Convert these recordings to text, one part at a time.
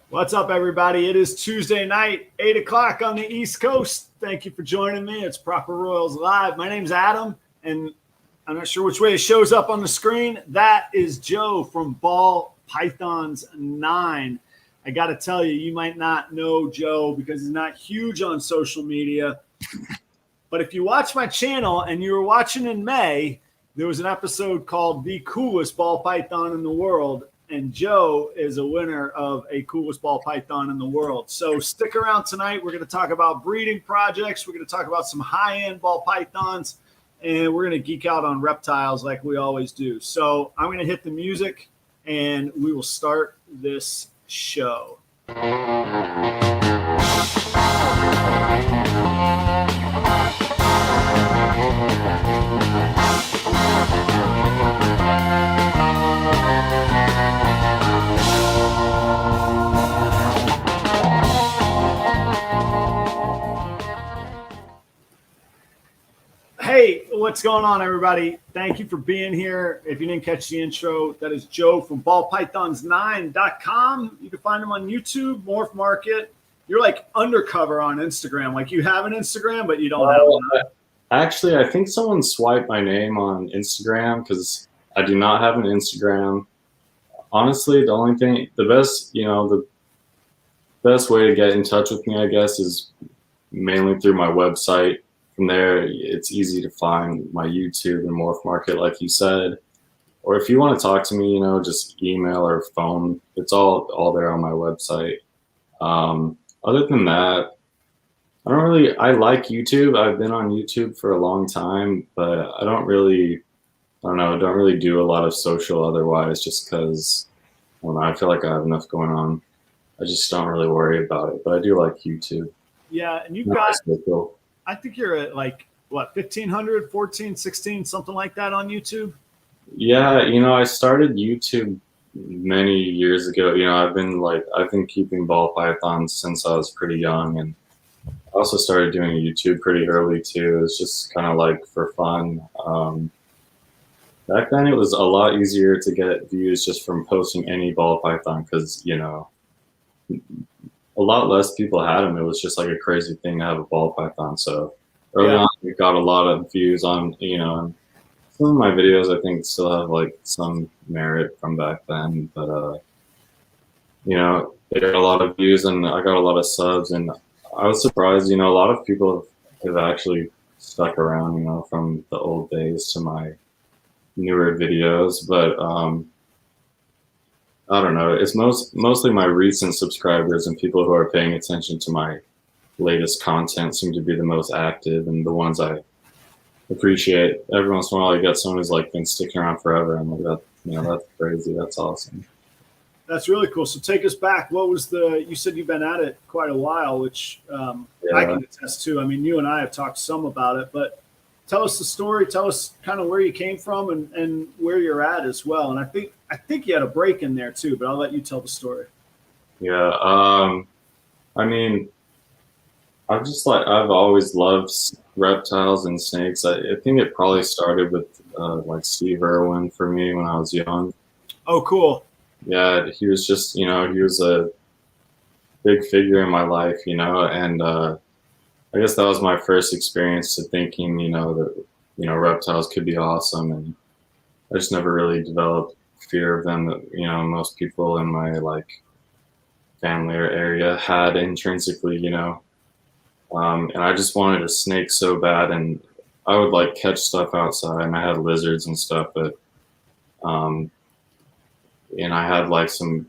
What's up, everybody? It is Tuesday night, 8 o'clock on the East Coast. Thank you for joining me. It's Proper Royals Live. My name's Adam, and I'm not sure which way it shows up on the screen. That is Joe from Ball Pythons 9. I got to tell you, you might not know Joe because he's not huge on social media. But if you watch my channel and you were watching in May, there was an episode called The Coolest Ball Python in the World. And Joe is a winner of a coolest ball python in the world. So stick around tonight. We're going to talk about breeding projects. We're going to talk about some high-end ball pythons, and we're going to geek out on reptiles like we always do. So I'm going to hit the music, and we will start this show. Hey, what's going on, everybody? Thank you for being here. If you didn't catch the intro, that is Joe from ballpythons9.com. You can find him on YouTube, Morph Market. You're like undercover on Instagram. Like you have an Instagram, but you don't have one. Actually, I think someone swiped my name on Instagram because I do not have an Instagram. Honestly, the best way to get in touch with me, I guess, is mainly through my website. From there, it's easy to find my YouTube and Morph Market, like you said. Or if you want to talk to me, just email or phone. It's all there on my website. Other than that, I like YouTube. I've been on YouTube for a long time, but I don't really do a lot of social otherwise, just because I feel like I have enough going on. I just don't really worry about it, but I do like YouTube. Yeah, and you've got... I think you're at 1,500, 14, 16, something like that on YouTube. Yeah, I started YouTube many years ago. I've been keeping ball pythons since I was pretty young, and I also started doing YouTube pretty early too. It's just kind of like for fun. Back then, it was a lot easier to get views just from posting any ball python because a lot less people had them. It was just like a crazy thing to have a ball python. So early on, we got a lot of views on, some of my videos I think still have some merit from back then, but they got a lot of views and I got a lot of subs, and I was surprised, a lot of people have actually stuck around, from the old days to my newer videos, but I don't know. It's mostly my recent subscribers and people who are paying attention to my latest content seem to be the most active and the ones I appreciate. Every once in a while, I get someone who's been sticking around forever. I'm like, that's crazy. That's awesome. That's really cool. So take us back. What was you said you've been at it quite a while, which I can attest to. I mean, you and I have talked some about it, but tell us the story. Tell us kind of where you came from and where you're at as well. And I think you had a break in there too, but I'll let you tell the story. Yeah. I mean, I've always loved reptiles and snakes. I think it probably started with Steve Irwin for me when I was young. Oh, cool. Yeah, he was just, he was a big figure in my life, and I guess that was my first experience to thinking, that, reptiles could be awesome. And I just never really developed fear of them that, most people in my family or area had intrinsically, and I just wanted a snake so bad, and I would catch stuff outside, and I had lizards and stuff, but, and I had some,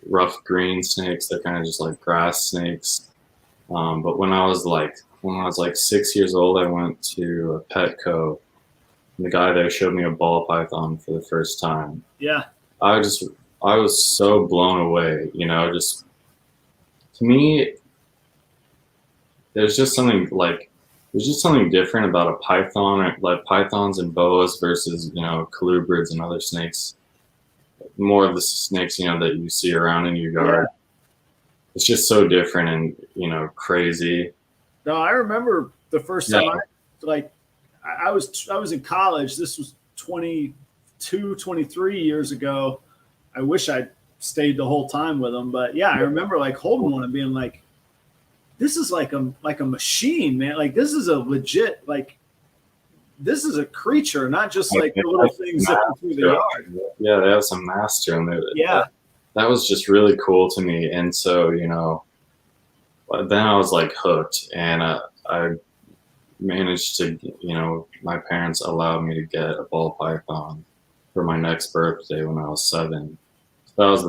rough green snakes. They're kind of just like grass snakes. But when I was 6 years old, I went to a Petco, and the guy there showed me a ball python for the first time. Yeah. I was so blown away, just to me, there's just something different about a python, like pythons and boas versus, colubrids and other snakes. More of the snakes, that you see around in your yard. Yeah. It's just so different and, crazy. No, I remember the first time I was in college. This was 22, 23 years ago. I wish I'd stayed the whole time with them. But yeah, I remember like holding one and being like, this is like a machine, man. Like this is a legit, like this is a creature, not just like the little things zipping through the yard. Yeah, they have some mass to them. Yeah. That was just really cool to me. And so, you know, then I was like hooked, and I managed to, you know, my parents allowed me to get a ball python for my next birthday when I was 7. So that was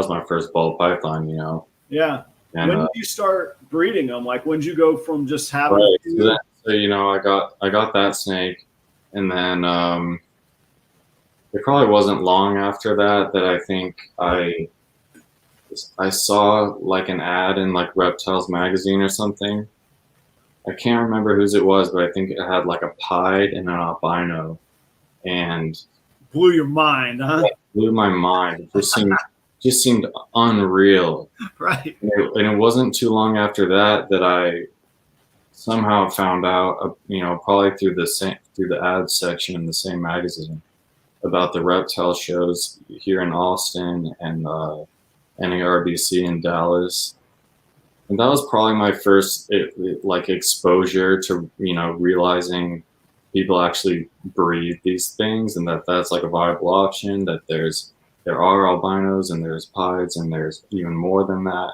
my first ball python, you know. Yeah. And when did you start breeding them? Like when did you go from just having right. So, you know, I got that snake, and then it probably wasn't long after that I think I saw like an ad in like Reptiles magazine or something. I can't remember whose it was, but I think it had like a pied and an albino, and blew your mind, huh? It blew my mind. It just seemed unreal. Right. And it wasn't too long after that I somehow found out, you know, probably through the ads section in the same magazine, about the reptile shows here in Austin and NARBC in Dallas. And that was probably my first like exposure to, you know, realizing people actually breed these things, and that's like a viable option, that there are albinos and there's pieds and there's even more than that.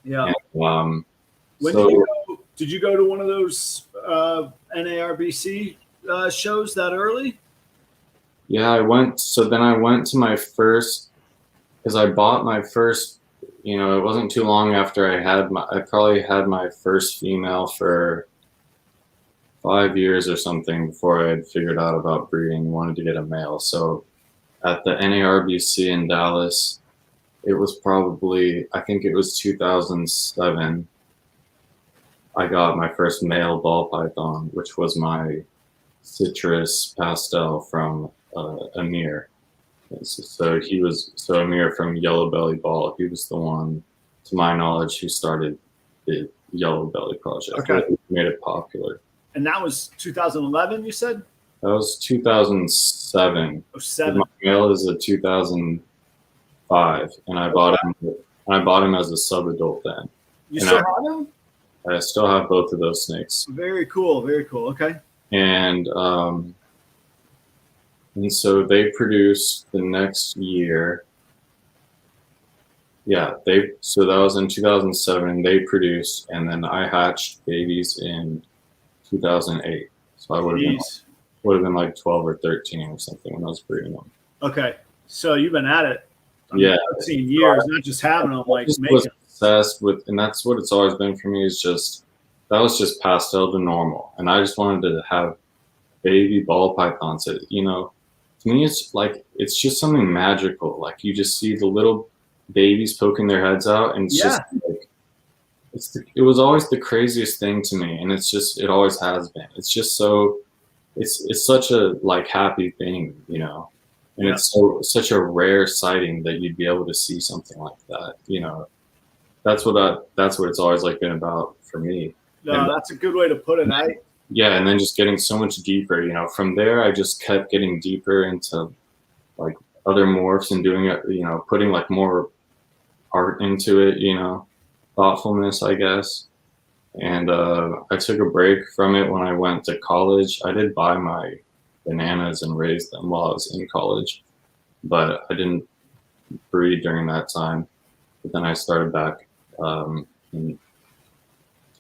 Yeah. And, did you go to one of those NARBC shows that early? Yeah, I went. So then I went to my first, because I bought my first, you know, it wasn't too long after I probably had my first female for 5 years or something before I had figured out about breeding, wanted to get a male. So at the NARBC in Dallas, it was probably, I think it was 2007, I got my first male ball python, which was my citrus pastel from Amir. So Amir from Yellow Belly Ball, he was the one, to my knowledge, who started the Yellow Belly project. Okay. Made it popular. And that was 2011, you said? That was 2007. Oh, 7. My male is a 2005, and I bought him as a sub-adult then. You still have him? I still have both of those snakes. Very cool. Very cool. Okay. And so they produced the next year. Yeah, so that was in 2007. They produced, and then I hatched babies in 2008. So I would have been like 12 or 13 or something when I was breeding them. Okay, so you've been at it. 13 years, not just having them, like making. Was obsessed with, and that's what it's always been for me. Is just that was just pastel to normal, and I just wanted to have baby ball pythons. You know, to me, it's just something magical. Like you just see the little babies poking their heads out, and it's just like it was always the craziest thing to me, and it always has been. It's just so it's such a like happy thing, you know, and it's such a rare sighting that you'd be able to see something like that, you know. That's what it's always like been about for me. No, that's a good way to put it. Yeah, and then just getting so much deeper, you know. From there, I just kept getting deeper into like other morphs and doing it, you know, putting like more art into it, you know, thoughtfulness, I guess. And I took a break from it when I went to college. I did buy my bananas and raise them while I was in college, but I didn't breed during that time. But then I started back in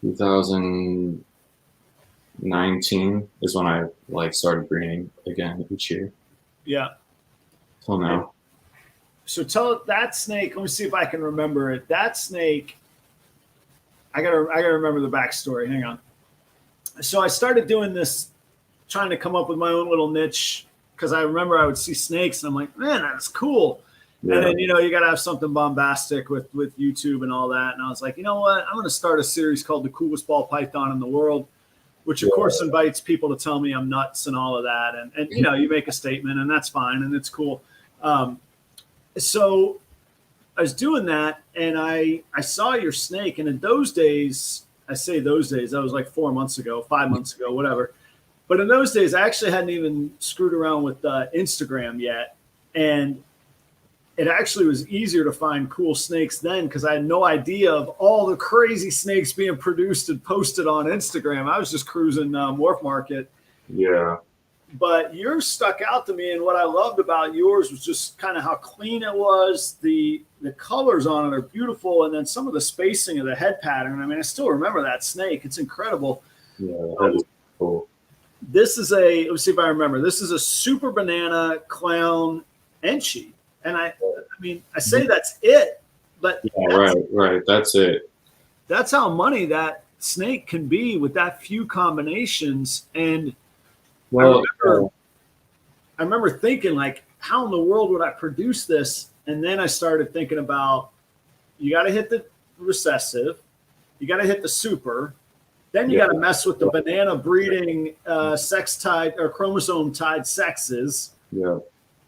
2019 is when I like started breeding again each year. Yeah. Till now. So tell that snake. Let me see if I can remember it. That snake. I gotta remember the backstory. Hang on. So I started doing this, trying to come up with my own little niche, because I remember I would see snakes and I'm like, man, that's cool. Yeah. And then, you know, you got to have something bombastic with YouTube and all that. And I was like, you know what? I'm going to start a series called The Coolest Ball Python in the World, which of course invites people to tell me I'm nuts and all of that. And you know, you make a statement and that's fine. And it's cool. So I was doing that and I saw your snake. And in those days, I say those days, that was like 4 months ago, 5 months ago, whatever. But in those days, I actually hadn't even screwed around with Instagram yet. And it actually was easier to find cool snakes then because I had no idea of all the crazy snakes being produced and posted on Instagram. I was just cruising Morph Market. Yeah. But yours stuck out to me, and what I loved about yours was just kind of how clean it was. The colors on it are beautiful, and then some of the spacing of the head pattern. I mean, I still remember that snake. It's incredible. Yeah, that is cool. This is let's see if I remember. This is a Super Banana Clown Enchi. And I mean, I say that's it, but yeah, right. That's it. That's how money that snake can be with that few combinations. And well, I remember thinking, like, how in the world would I produce this? And then I started thinking about, you got to hit the recessive, you got to hit the super, then you got to mess with the banana breeding sex tied or chromosome tied sexes. Yeah.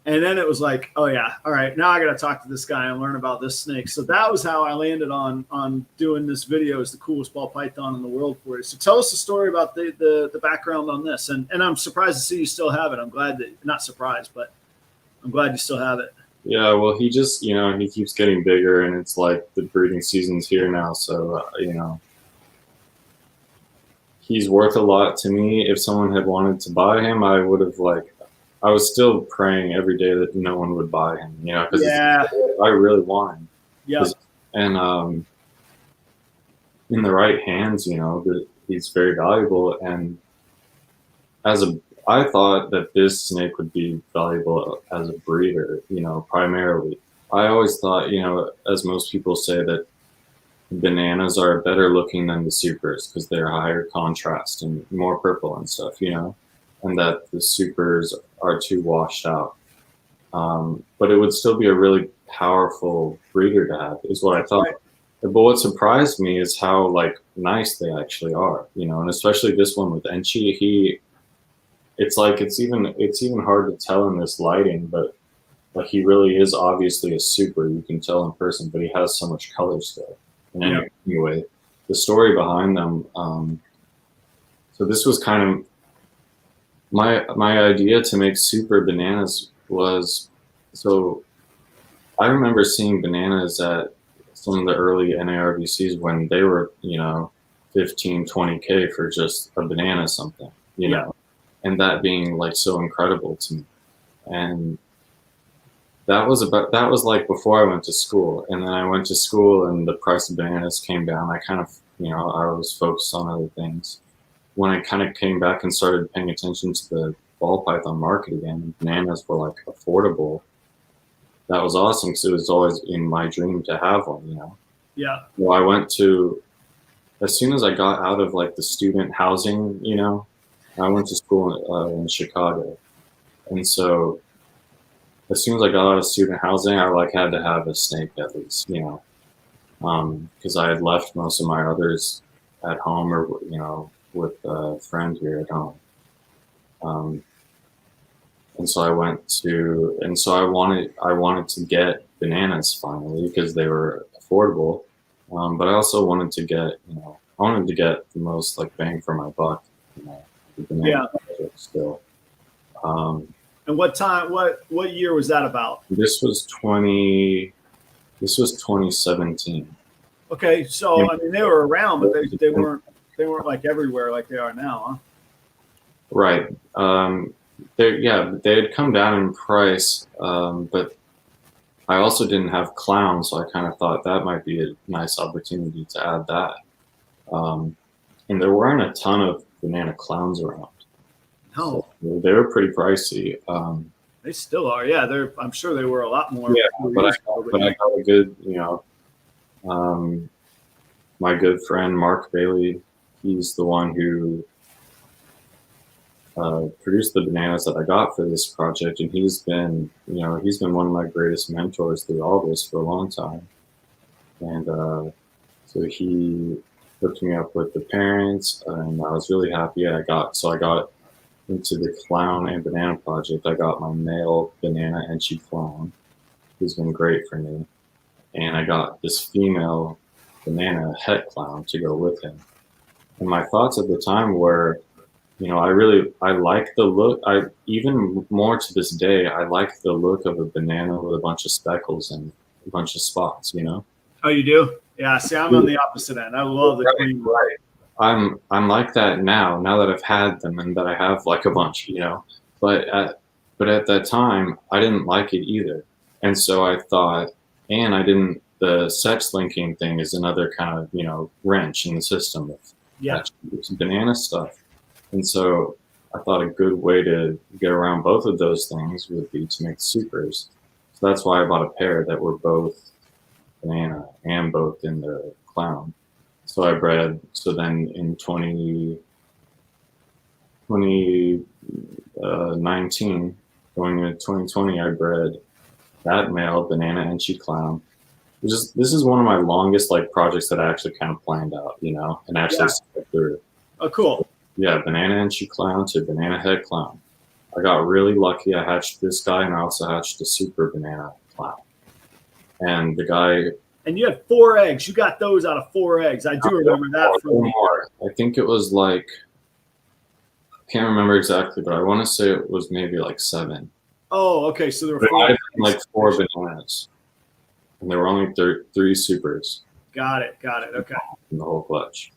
And then it was like, oh yeah, all right, now I got to talk to this guy and learn about this snake. So that was how I landed on doing this video as the coolest ball python in the world for you. So tell us the story about the background on this. And I'm surprised to see you still have it. I'm glad that, not surprised, but I'm glad you still have it. Yeah, well, he just, he keeps getting bigger, and it's like the breeding season's here now. So, he's worth a lot to me. If someone had wanted to buy him, I would have I was still praying every day that no one would buy him, because I really want him. Yeah. And in the right hands, he's very valuable. And I thought that this snake would be valuable as a breeder, primarily. I always thought, as most people say, that bananas are better looking than the supers because they're higher contrast and more purple and stuff, and that the supers are too washed out. But it would still be a really powerful breeder to have, is what I thought. Right. But what surprised me is how nice they actually are, and especially this one with Enchi. It's even hard to tell in this lighting, but he really is obviously a super. You can tell in person, but he has so much color still. And anyway, the story behind them. So this was kind of my idea to make super bananas was, so I remember seeing bananas at some of the early NARBCs when they were, 15, 20K for just a banana something, and that being so incredible to me. And that was before I went to school. And then I went to school and the price of bananas came down. I kind of, I was focused on other things. When I kind of came back and started paying attention to the ball python market again, bananas were affordable. That was awesome because it was always in my dream to have one, Yeah. Well, I went to, as soon as I got out of the student housing, I went to school in Chicago. And so as soon as I got out of student housing, I had to have a snake at least, because I had left most of my others at home or, with a friend here at home. And so I wanted to get bananas finally because they were affordable. But I also wanted to get, the most bang for my buck, the banana project still. And what year was that about? This was 2017. Okay, so I mean they were around, but they weren't everywhere like they are now, huh? Right. They had come down in price, but I also didn't have clowns, so I kind of thought that might be a nice opportunity to add that. And there weren't a ton of banana clowns around. No, so they were pretty pricey. They still are, yeah. I'm sure they were a lot more. Yeah, but I got a good, my good friend Mark Bailey. He's the one who produced the bananas that I got for this project, and he's been one of my greatest mentors through all this for a long time. And so he hooked me up with the parents, and I was really happy. I got into the clown and banana project. I got my male banana Enchi clown, who's been great for me, and I got this female banana het clown to go with him. And my thoughts at the time were, I like the look. I even more to this day, I like the look of a banana with a bunch of speckles and a bunch of spots, Oh, you do? Yeah. See, I'm on the opposite end. I love the clean look. Right. I'm like that now that I've had them and that I have like a bunch, but at that time I didn't like it either. And so I thought, and I didn't, the sex linking thing is another kind of, wrench in the system of Yeah. banana stuff. And so I thought a good way to get around both of those things would be to make supers. So that's why I bought a pair that were both banana and both in the clown. So I bred, so then in 2019, going into 2020, I bred that male banana and she clown. This is one of my longest like projects that I actually kind of planned out, and actually stuck through. Oh, cool. Yeah, banana and she clown to banana head clown. I got really lucky. I hatched this guy and I also hatched a super banana clown. And the guy. And you had 4 eggs. You got those out of 4 eggs. I do remember that from more. I think it was like, I can't remember exactly, but I want to say it was maybe like 7. Oh, okay. So there were But 4 I had like 4 bananas. And there were only 3 supers. Got it. Okay. In the whole clutch.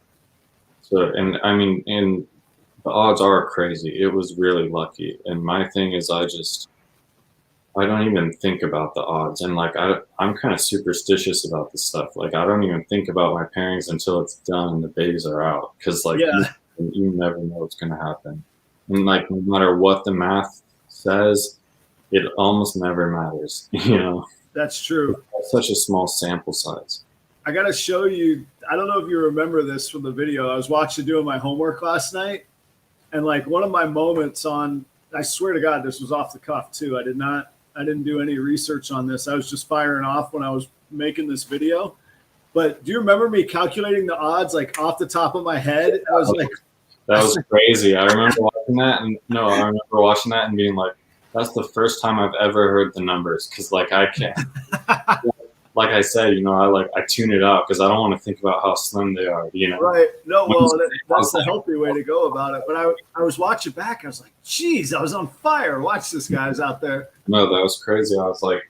So, and I mean, and the odds are crazy. It was really lucky. And my thing is I don't even think about the odds. And like, I'm kind of superstitious about this stuff. Like, I don't even think about my pairings until it's done and the babies are out. Cause like, you never know what's going to happen. And like, no matter what the math says, it almost never matters, That's true. It's such a small sample size. I got to show you. I don't know if you remember this from the video. I was doing my homework last night. And like one of my moments I swear to God, this was off the cuff too. I didn't do any research on this. I was just firing off when I was making this video. But do you remember me calculating the odds like off the top of my head? I was like, that was crazy. I remember watching that and being like, that's the first time I've ever heard the numbers. Cause like I can't, like I said, I tune it out because I don't want to think about how slim they are, Right. No, well, that's the healthy way to go about it. But I was watching back. I was like, geez, I was on fire. Watch this guy's out there. No, that was crazy. I was like,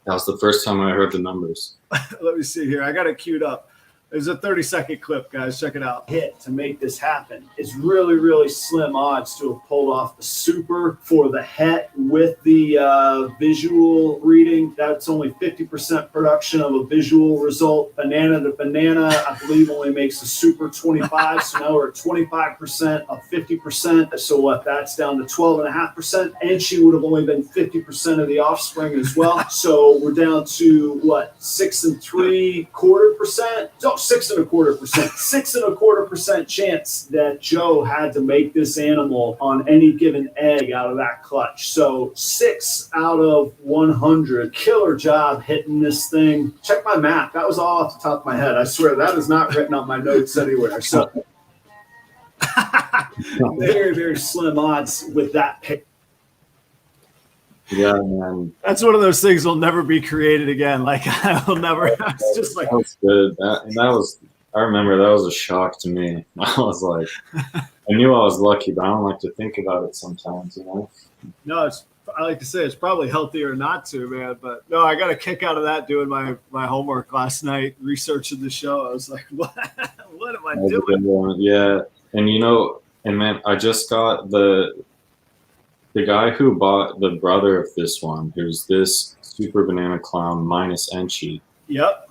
that was the first time I heard the numbers. Let me see here. I got it queued up. There's a 30-second clip, guys. Check it out. Hit to make this happen. It's really, really slim odds to have pulled off the super for the het with the visual reading. That's only 50% production of a visual result. Banana to banana, I believe, only makes the super 25. So now we're at 25% of 50%. So what? That's down to 12.5%. And she would have only been 50% of the offspring as well. So we're down to what? 6 3/4%. So 6.25%. 6.25% chance that Joe had to make this animal on any given egg out of that clutch. So 6 out of 100. Killer job hitting this thing. Check my math. That was all off the top of my head. I swear that is not written on my notes anywhere. So very, very slim odds with that pick. Yeah, man. That's one of those things will never be created again. Like I will never. It's just like that was good. I remember that was a shock to me. I was like, I knew I was lucky, but I don't like to think about it sometimes, No, I like to say it's probably healthier not to, man. But no, I got a kick out of that doing my homework last night, researching the show. I was like, what am I doing? Yeah, and man, I just got the guy who bought the brother of this one, who's this super banana clown minus Enchi. Yep.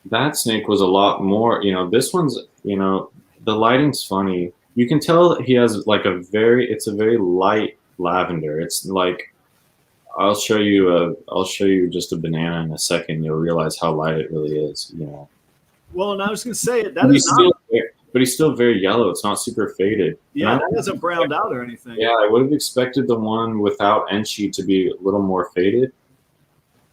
That snake was a lot more, this one's, the lighting's funny. You can tell he has like it's a very light lavender. It's like, I'll show you just a banana in a second. You'll realize how light it really is, Well, and I was going to say that is not. But he's still very yellow. It's not super faded. Yeah, that hasn't browned out or anything. Yeah, I would have expected the one without Enchi to be a little more faded.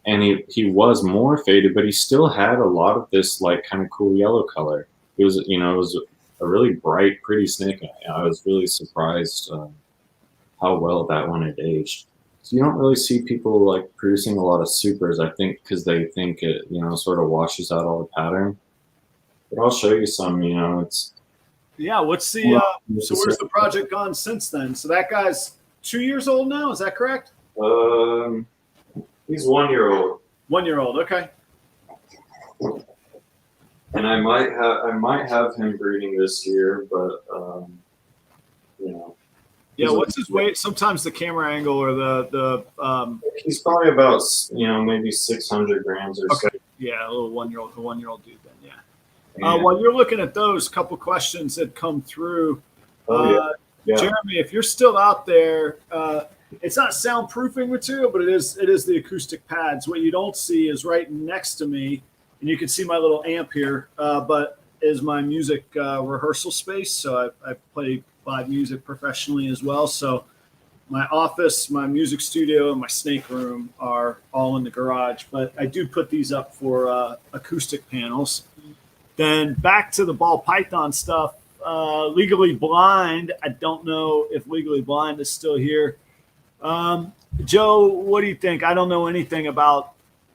And he was more faded, but he still had a lot of this like kind of cool yellow color. It was, it was a really bright, pretty snake. I was really surprised how well that one had aged. So you don't really see people like producing a lot of supers, I think, because they think it, sort of washes out all the pattern. But I'll show you some, Yeah. What's the so where's the project gone since then? So that guy's 2 years old now. Is that correct? He's 1 year old. 1 year old. Okay. And I might have him breeding this year, but you know. Yeah. What's his weight? Sometimes the camera angle or the he's probably about maybe 600 grams or so. Yeah, a little 1 year old, the 1 year old dude. Then while you're looking at those, couple questions that come through. Yeah. Jeremy, if you're still out there, it's not soundproofing material, but it is the acoustic pads. What you don't see is right next to me, and you can see my little amp here, but is my music rehearsal space. So I play live music professionally as well. So my office, my music studio, and my snake room are all in the garage. But I do put these up for acoustic panels. Then back to the ball python stuff. Legally Blind. I don't know if Legally Blind is still here. Joe, what do you think? I don't know anything about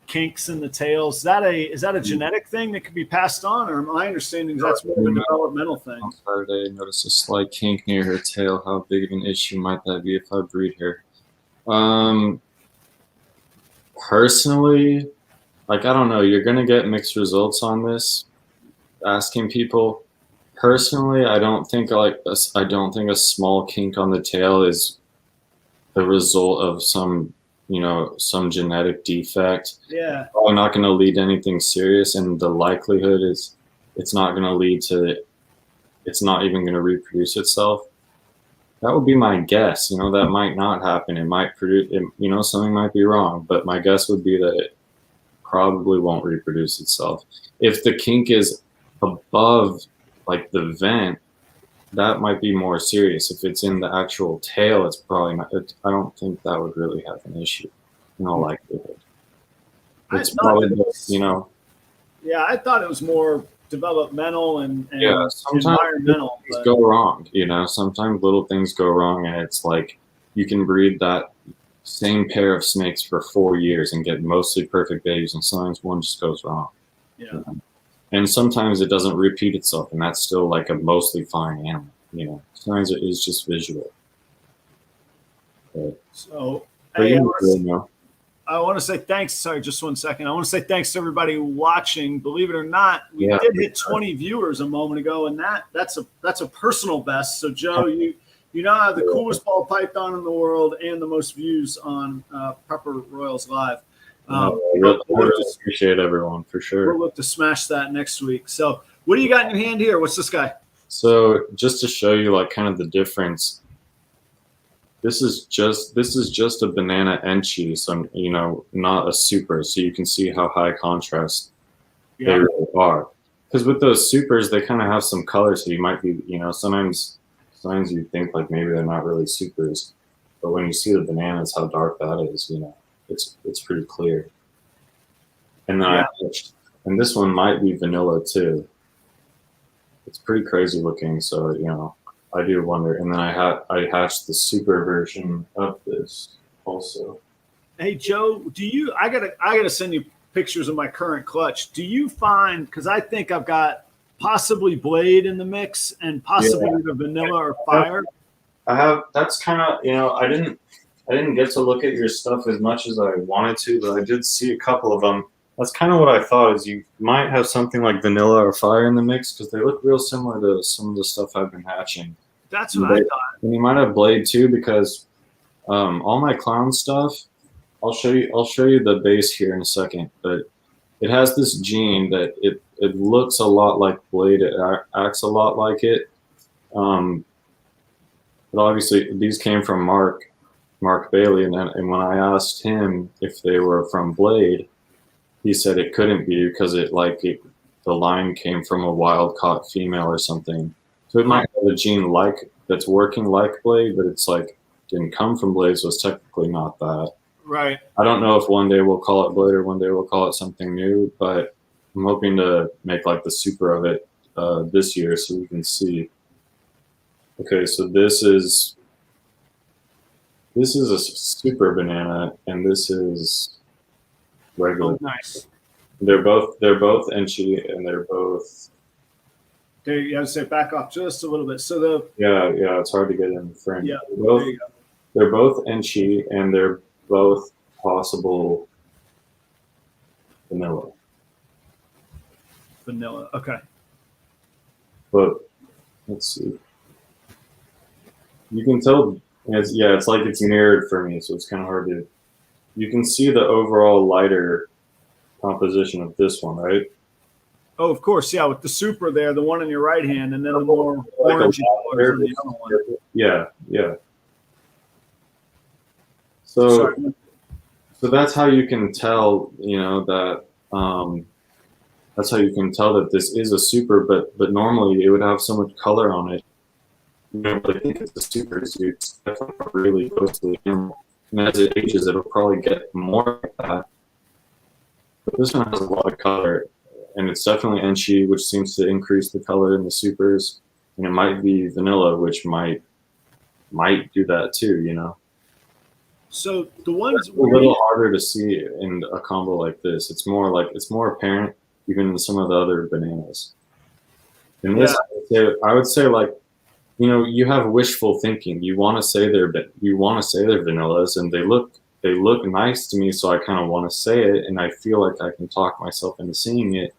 kinks in the tails. Is that a genetic thing that could be passed on, or my understanding is that's more of a developmental thing? On Saturday, I noticed a slight kink near her tail. How big of an issue might that be if I breed her? Personally, I don't know. You're gonna get mixed results on this. Asking people. Personally, I don't think a small kink on the tail is the result of some genetic defect. Yeah. Probably not going to lead to anything serious, and the likelihood is it's not going to lead to, it's not even going to reproduce itself. That would be my guess. That might not happen. It might produce, something might be wrong, but my guess would be that it probably won't reproduce itself. If the kink is above the vent, that might be more serious. If it's in the actual tail, it's probably not. I don't think that would really have an issue in all likelihood. It's probably Yeah, I thought it was more developmental and sometimes environmental. Things go wrong. Sometimes little things go wrong, and it's like you can breed that same pair of snakes for 4 years and get mostly perfect babies, and sometimes one just goes wrong. Yeah. And sometimes it doesn't repeat itself, and that's still like a mostly fine animal. Sometimes it is just visual. I want to say thanks. Sorry, just 1 second. I want to say thanks to everybody watching. Believe it or not, we did hit 20 viewers a moment ago, and that's a personal best. So Joe, you now have the coolest ball python in the world and the most views on Prepper Royals Live. I really appreciate everyone for sure. We'll look to smash that next week. So what do you got in your hand here? What's this guy? So just to show you kind of the difference, this is just a banana enchi, so not a super, so you can see how high contrast they really are. Because with those supers, they kind of have some color, so you might be, sometimes you think maybe they're not really supers, but when you see the bananas, how dark that is, it's pretty clear. And then and this one might be vanilla too. It's pretty crazy looking, so I do wonder. And then I hatched the super version of this also. Hey Joe, I gotta send you pictures of my current clutch. Do you find, because I think I've got possibly Blade in the mix and possibly either vanilla or fire. I have. That's kind of I didn't get to look at your stuff as much as I wanted to, but I did see a couple of them. That's kind of what I thought, is you might have something like vanilla or fire in the mix, because they look real similar to some of the stuff I've been hatching. That's what I thought. And you might have Blade too, because all my clown stuff, I'll show you the base here in a second, but it has this gene that it looks a lot like Blade. It acts a lot like it. But obviously these came from Mark Bailey, and when I asked him if they were from Blade, he said it couldn't be because the line came from a wild caught female or something. So it might have a gene that's working like Blade, but it's didn't come from Blade, so it's technically not that. Right. I don't know if one day we'll call it Blade or one day we'll call it something new, but I'm hoping to make the super of it this year so we can see. Okay, so this is a super banana, and this is regular. Oh, nice. They're both enchi, and they're both There you have to say back off just a little bit. So the Yeah, it's hard to get in the frame. yeah, They're both Enchi, and they're both possible vanilla. Vanilla. Okay. But let's see. You can tell. It's like it's mirrored for me, so it's kind of hard to. You can see the overall lighter composition of this one, right? Oh, of course, yeah. With the super there, the one in your right hand, and then the more Like orangey colors on the other one. Yeah. So that's how you can tell, that that's how you can tell that this is a super, but normally it would have so much color on it. You don't really think it's a super, so it's definitely really close to the animal. And as it ages, it'll probably get more like that. But this one has a lot of color, and it's definitely Enchi, which seems to increase the color in the supers. And it might be vanilla, which might do that too, So the ones It's a little harder to see in a combo like this. It's more apparent even in some of the other bananas. In this, I would say like, you have wishful thinking. You want to say they're vanillas, and they look nice to me, so I kind of want to say it, and I feel like I can talk myself into seeing it.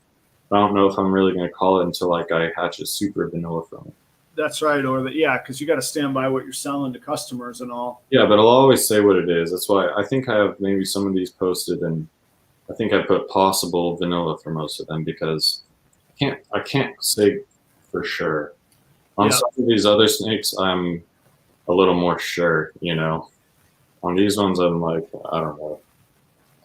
I don't know if I'm really going to call it until like I hatch a super vanilla from it. That's right, because you got to stand by what you're selling to customers and all. Yeah, but I'll always say what it is. That's why I think I have maybe some of these posted, and I think I put possible vanilla for most of them because I can't say for sure. On some of these other snakes, I'm a little more sure, On these ones, I'm like, I don't know.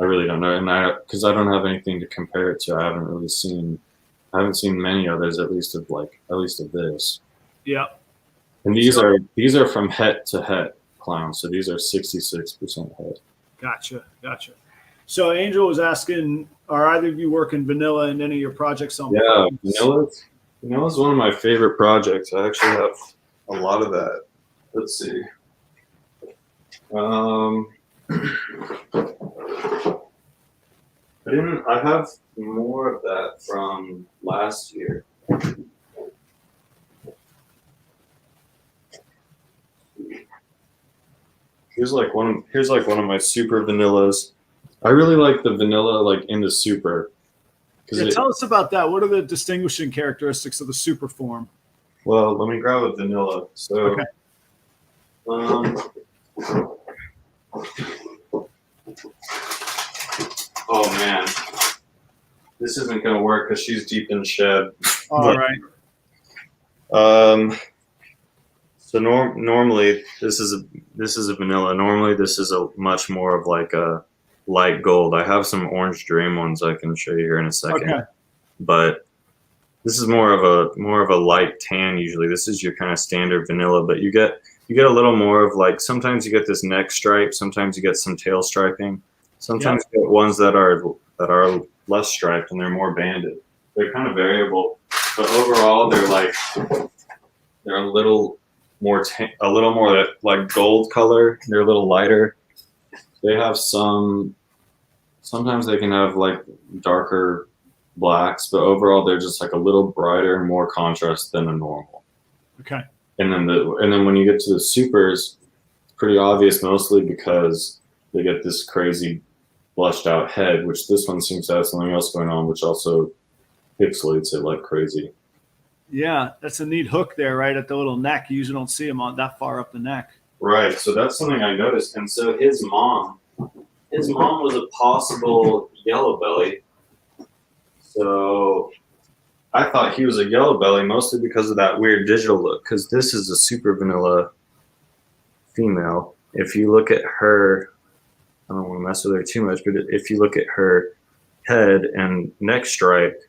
I really don't know, and because I don't have anything to compare it to. I haven't seen many others, at least of this. Yeah. And these are from het to het clowns, so these are 66% het. Gotcha. So Angel was asking, are either of you working vanilla in any of your projects on? Yeah, vanilla is one of my favorite projects. I actually have a lot of that. Let's see. I have more of that from last year. Here's like one of my super vanillas. I really like the vanilla like in the super. Tell us about that. What are the distinguishing characteristics of the super form? Well, let me grab a vanilla. So, oh man, this isn't gonna work because she's deep in shed. All right. So normally this is a vanilla. Normally this is a much more of like a light gold. I have some orange dream ones I can show you here in a second. Okay. But this is more of a light tan usually. This is your kind of standard vanilla, but you get a little more of like, sometimes you get this neck stripe, sometimes you get some tail striping. Sometimes you get ones that are less striped and they're more banded. They're kind of variable, but overall they're a little more like gold color. They're a little lighter. They have sometimes they can have like darker blacks, but overall they're just like a little brighter and more contrast than a normal. Okay. And then when you get to the supers, it's pretty obvious, mostly because they get this crazy blushed out head, which this one seems to have something else going on, which also pixelates it like crazy. Yeah, that's a neat hook there, right at the little neck. You usually don't see them on that far up the neck. Right. So that's something I noticed. And so his mom was a possible yellow belly. So I thought he was a yellow belly mostly because of that weird digital look, because this is a super vanilla female. If you look at her, I don't want to mess with her too much, but if you look at her head and neck stripe,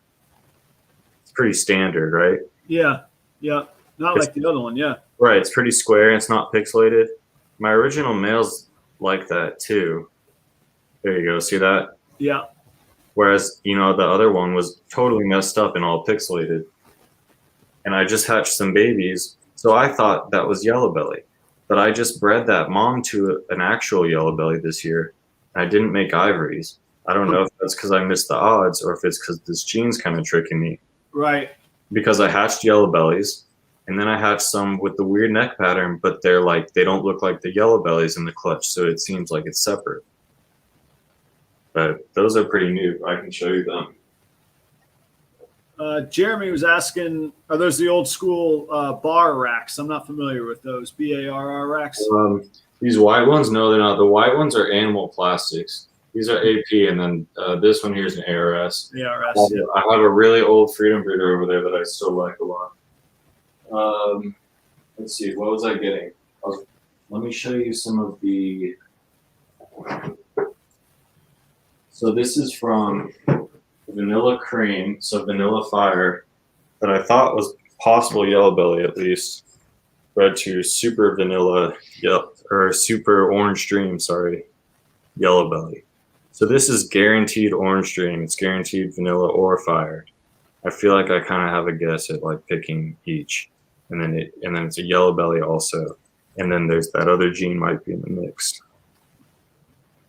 it's pretty standard, right? Yeah. Not like the other one, yeah. Right, it's pretty square and it's not pixelated. My original male's like that too. There you go, see that? Yeah. Whereas, the other one was totally messed up and all pixelated. And I just hatched some babies, so I thought that was yellow belly. But I just bred that mom to an actual yellow belly this year. I didn't make ivories. I don't know if that's because I missed the odds or if it's because this gene's kind of tricking me. Right. because I hatched yellow bellies, and then I hatched some with the weird neck pattern, but they're like, they don't look like the yellow bellies in the clutch, so it seems like it's separate. But those are pretty new. I can show you them. Jeremy was asking, are those the old school bar racks? I'm not familiar with those. BARR racks? These white ones, no, they're not. The white ones are animal plastics. These are AP, and then this one here is an ARS. ARS, yeah. I have a really old Freedom Breeder over there that I still like a lot. Let's see, what was I getting? Let me show you some of the. So this is from Vanilla Cream, so Vanilla Fire, that I thought was possible yellow belly at least, bred to Super Vanilla, or Super Orange Dream, sorry, yellow belly. So this is guaranteed Orange Dream. It's guaranteed Vanilla or Fire. I feel like I kind of have a guess at like picking each, and then it's a yellow belly also, and then there's that other gene might be in the mix.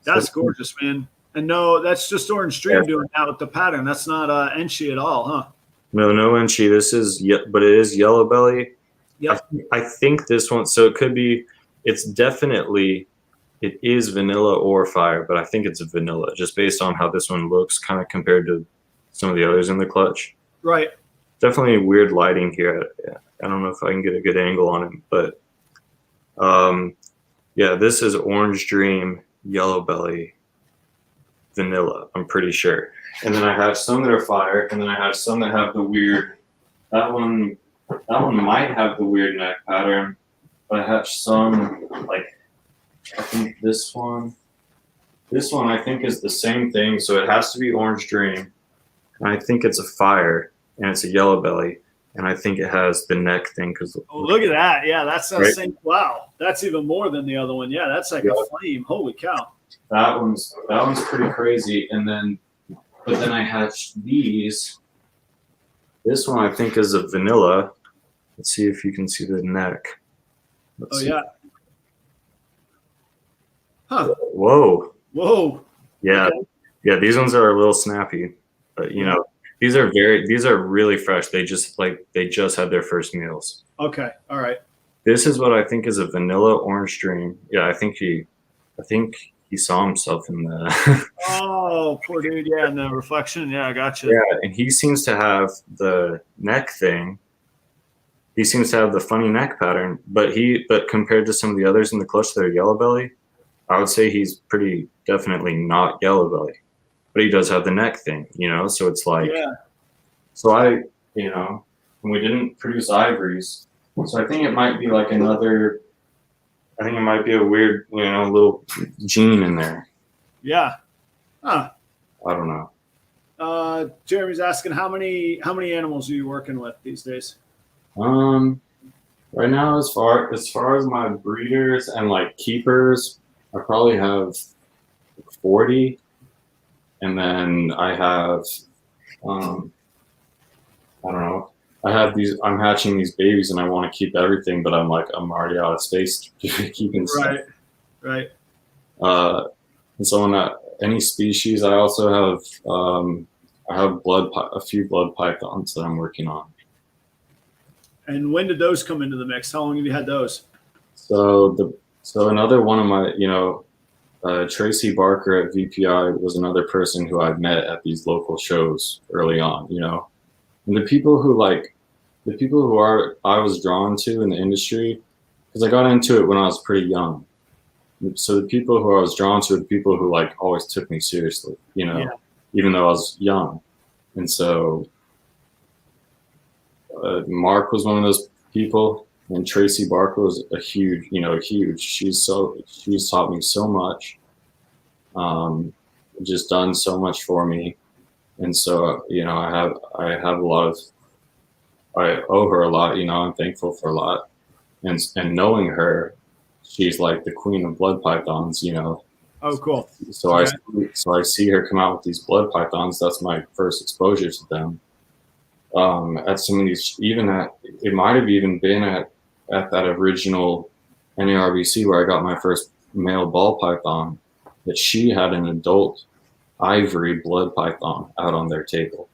That's gorgeous, man. And no, that's just Orange Dream doing that with the pattern. That's not Enchi at all, huh? No Enchi. This is, but it is yellow belly. Yep. I think this one, so it could be, it's definitely, it is vanilla or fire, but I think it's a vanilla just based on how this one looks kind of compared to some of the others in the clutch. Right. Definitely weird lighting here. I don't know if I can get a good angle on it, but yeah, this is Orange Dream, yellow belly, vanilla, I'm pretty sure. And then I have some that are fire, and then I have some that have the weird, that one might have the weird neck pattern, but I have some, like, I think this one I think is the same thing, so it has to be Orange Dream, and I think it's a fire, and it's a yellow belly, and I think it has the neck thing. Oh, look at that. Yeah, that's the right? same. Wow, that's even more than the other one. Yeah, that's like a flame. Holy cow. That one's pretty crazy. And then, but then I hatched these. This one I think is a vanilla. Let's see if you can see the neck. Let's see. Yeah. Huh. Whoa. Yeah. Okay. Yeah. These ones are a little snappy, but you know, these are really fresh. They just had their first meals. Okay. All right. This is what I think is a vanilla Orange Dream. Yeah. I think he saw himself in the. Oh, poor dude. Yeah. In the reflection. Yeah. I gotcha. Yeah. And he seems to have the neck thing. He seems to have the funny neck pattern, but compared to some of the others in the clutch that are yellow belly, I would say he's pretty definitely not yellow belly, but he does have the neck thing, you know? So it's like, so and we didn't produce ivories. So I think it might be like I think it might be a weird, little gene in there. Yeah. Huh. I don't know. Jeremy's asking how many animals are you working with these days? Right now, as far as my breeders and like keepers, I probably have 40, and then I have, I don't know. I'm hatching these babies, and I want to keep everything, but I'm already out of space keeping stuff. Right. And so on any species, I also have, I have a few blood pythons that I'm working on. And when did those come into the mix? How long have you had those? So another one of my, Tracy Barker at VPI was another person who I'd met at these local shows early on, and the people who I was drawn to in the industry, because I got into it when I was pretty young. So the people who I was drawn to are the people who like always took me seriously, even though I was young. And so Mark was one of those people, and Tracy Barker was a huge. She's taught me so much, just done so much for me, and so I have a lot of, I owe her a lot. I'm thankful for a lot, and knowing her, she's like the queen of blood pythons. Oh, cool. So okay. I see her come out with these blood pythons. That's my first exposure to them. At some of these, it might have even been at that original NARBC where I got my first male ball python, that she had an adult ivory blood python out on their table.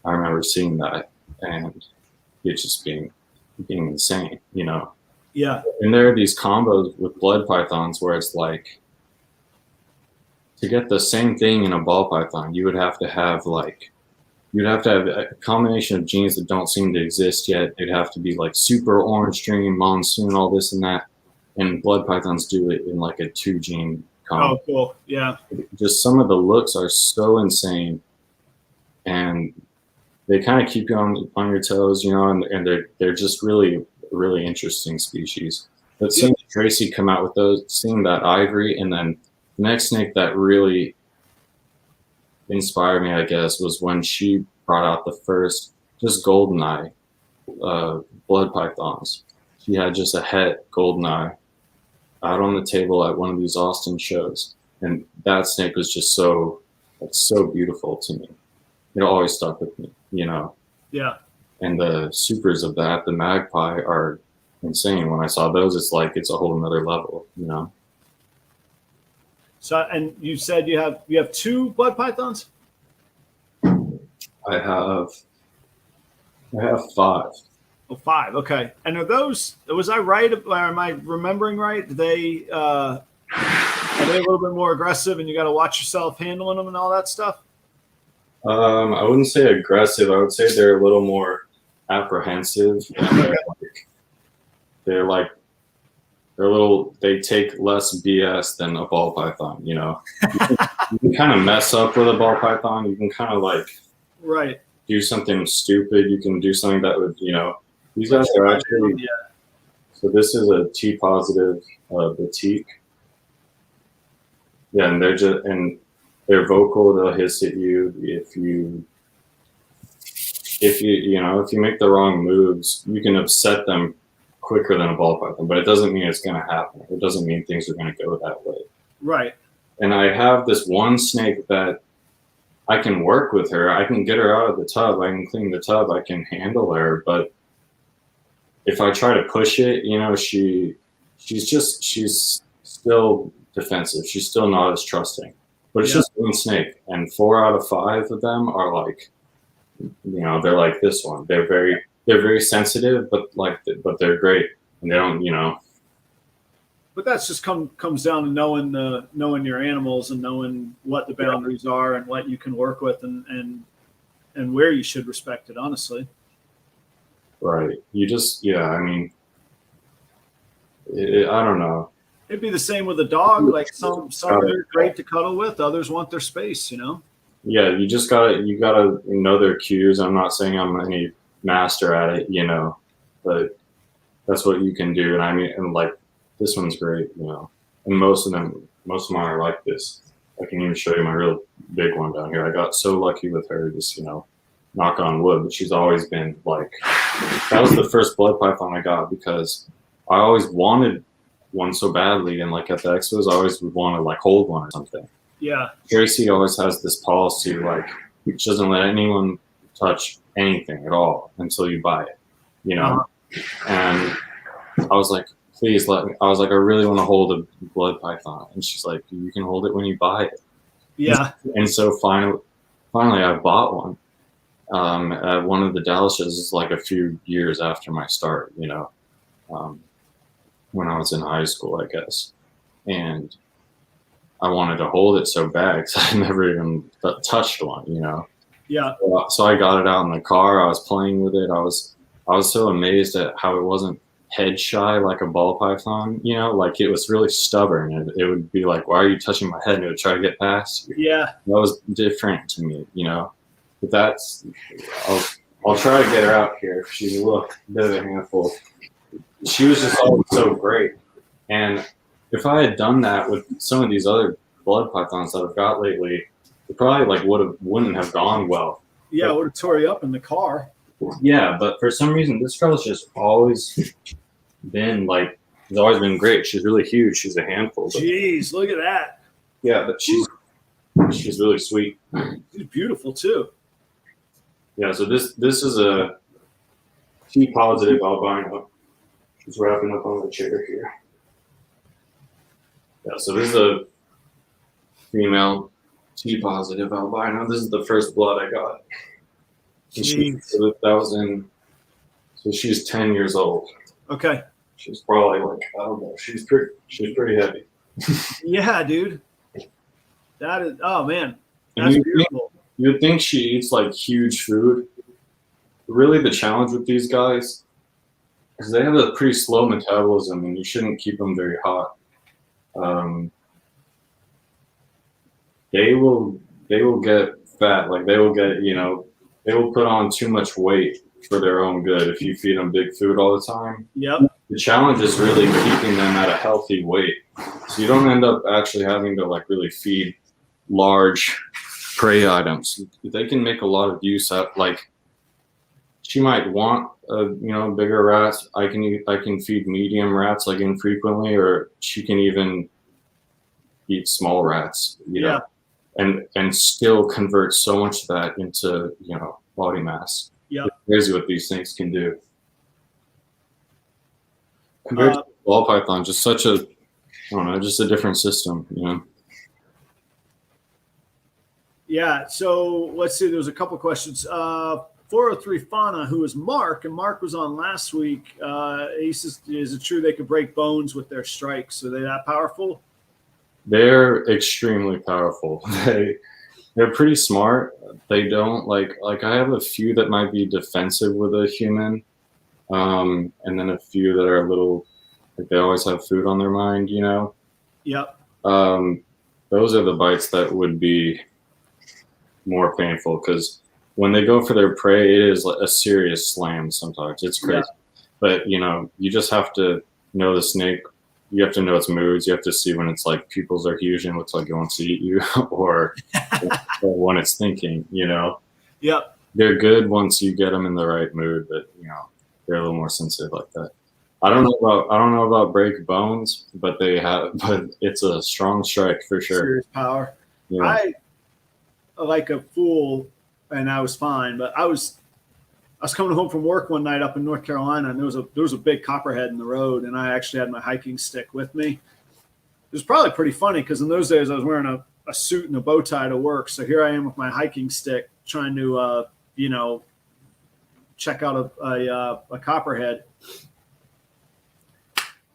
I remember seeing that, and it's just being insane, you know. Yeah. And there are these combos with blood pythons where it's like, to get the same thing in a ball python, you'd have to have a combination of genes that don't seem to exist yet. It'd have to be like super orange dream, monsoon, all this and that. And blood pythons do it in like a 2 gene combo. Oh, cool. Yeah. Just some of the looks are so insane, and they kind of keep you on your toes, you know, and they're just really, really interesting species. But seeing Tracy come out with those, seeing that ivory, and then the next snake that really inspired me, I guess, was when she brought out the first just goldeneye blood pythons. She had just a het goldeneye out on the table at one of these Austin shows, and that snake was just so beautiful to me. It always stuck with me, you know. Yeah. And the supers of that, the magpie, are insane. When I saw those, it's like it's a whole another level, you know. So, and you said you have 2 blood pythons? I have 5. Oh, 5. Okay. And are those? Was I right? Or am I remembering right? Are they a little bit more aggressive, and you got to watch yourself handling them and all that stuff? I wouldn't say aggressive. I would say they're a little more apprehensive. And they take less BS than a ball python, you know. You can kind of mess up with a ball python. You can kind of like do something stupid. You can do something that would, you know, these guys are actually, so this is a T positive batik. Yeah, and they're vocal. They'll hiss at you if you make the wrong moves. You can upset them quicker than a ball python, but it doesn't mean it's going to happen. It doesn't mean things are going to go that way. Right. And I have this one snake that I can work with her. I can get her out of the tub. I can clean the tub. I can handle her. But if I try to push it, you know, she's still defensive. She's still not as trusting. But it's just one snake, and 4 out of 5 of them are like, you know, they're like this one. They're very sensitive, but they're great, and they don't, you know. But that's just comes down to knowing your animals and knowing what the boundaries are and what you can work with and where you should respect it. Honestly. Right. You just I mean, I don't know. It'd be the same with a dog. Like some are great to cuddle with, others want their space, you know? Yeah, you gotta know their cues. I'm not saying I'm any master at it, you know, but that's what you can do. And I mean, and like this one's great, you know. And most of them are like this. I can even show you my real big one down here. I got so lucky with her, just, you know, knock on wood, but she's always been like, that was the first blood python I got because I always wanted one so badly, and like at the expos I always would want to like hold one or something. Yeah. Tracy always has this policy, like she doesn't let anyone touch anything at all until you buy it, you know. And I was like, please let me. I was like, I really want to hold a blood python, and she's like, you can hold it when you buy it. Yeah. And so finally I bought one at one of the Dallas shows, like a few years after my start, you know. When I was in high school, I guess. And I wanted to hold it so bad because I never even touched one, you know? Yeah. So I got it out in the car. I was playing with it. I was so amazed at how it wasn't head shy like a ball python, you know? Like it was really stubborn. It would be like, why are you touching my head? And it would try to get past you. Yeah. That was different to me, you know? But I'll try to get her out here. She's a bit of a handful. She was just always so great. And if I had done that with some of these other blood pythons that I've got lately, it probably like wouldn't have gone well. Yeah, it would have tore you up in the car. Yeah, but for some reason this girl's just always been like, she's always been great. She's really huge. She's a handful. Jeez, look at that. Yeah, but she's really sweet. She's beautiful too. Yeah, so this is a T positive albino. She's wrapping up on the chair here. Yeah, so this is a female T positive albino. This is the first blood I got. So that was in So she's 10 years old. Okay. She's probably like, I don't know. She's pretty heavy. Yeah, dude. That is, oh man, that's beautiful. You'd think she eats like huge food. Really, the challenge with these guys is they have a pretty slow metabolism, and you shouldn't keep them very hot. They will get fat. Like they will get, they will put on too much weight for their own good if you feed them big food all the time. Yep. The challenge is really keeping them at a healthy weight, so you don't end up actually having to like really feed large prey items. They can make a lot of use of, like, she might want bigger rats. I can feed medium rats like infrequently, or she can even eat small rats, know, and still convert so much of that into body mass. Yeah, it's crazy what these things can do. Compared to ball python, just such a, I don't know, just a different system, Yeah, so let's see. There was a couple questions. 403 Fauna, who is Mark, and Mark was on last week. He says, is it true they could break bones with their strikes? Are they that powerful? They're extremely powerful. They're pretty smart. They don't like I have a few that might be defensive with a human, and then a few that are a little like they always have food on their mind, Yep. Those are the bites that would be more painful, because when they go for their prey, it is like a serious slam sometimes. It's crazy. Yeah. But you just have to know the snake. You have to know its moods. You have to see when it's like pupils are huge and looks like it wants to eat you, or when it's thinking, Yep. They're good once you get them in the right mood, but they're a little more sensitive like that. I don't know about break bones, but it's a strong strike for sure. Serious power. Yeah. I like a fool, and I was fine, but I was coming home from work one night up in North Carolina, and there was a big copperhead in the road, and I actually had my hiking stick with me. It was probably pretty funny because in those days I was wearing a suit and a bow tie to work. So here I am with my hiking stick trying to check out a copperhead.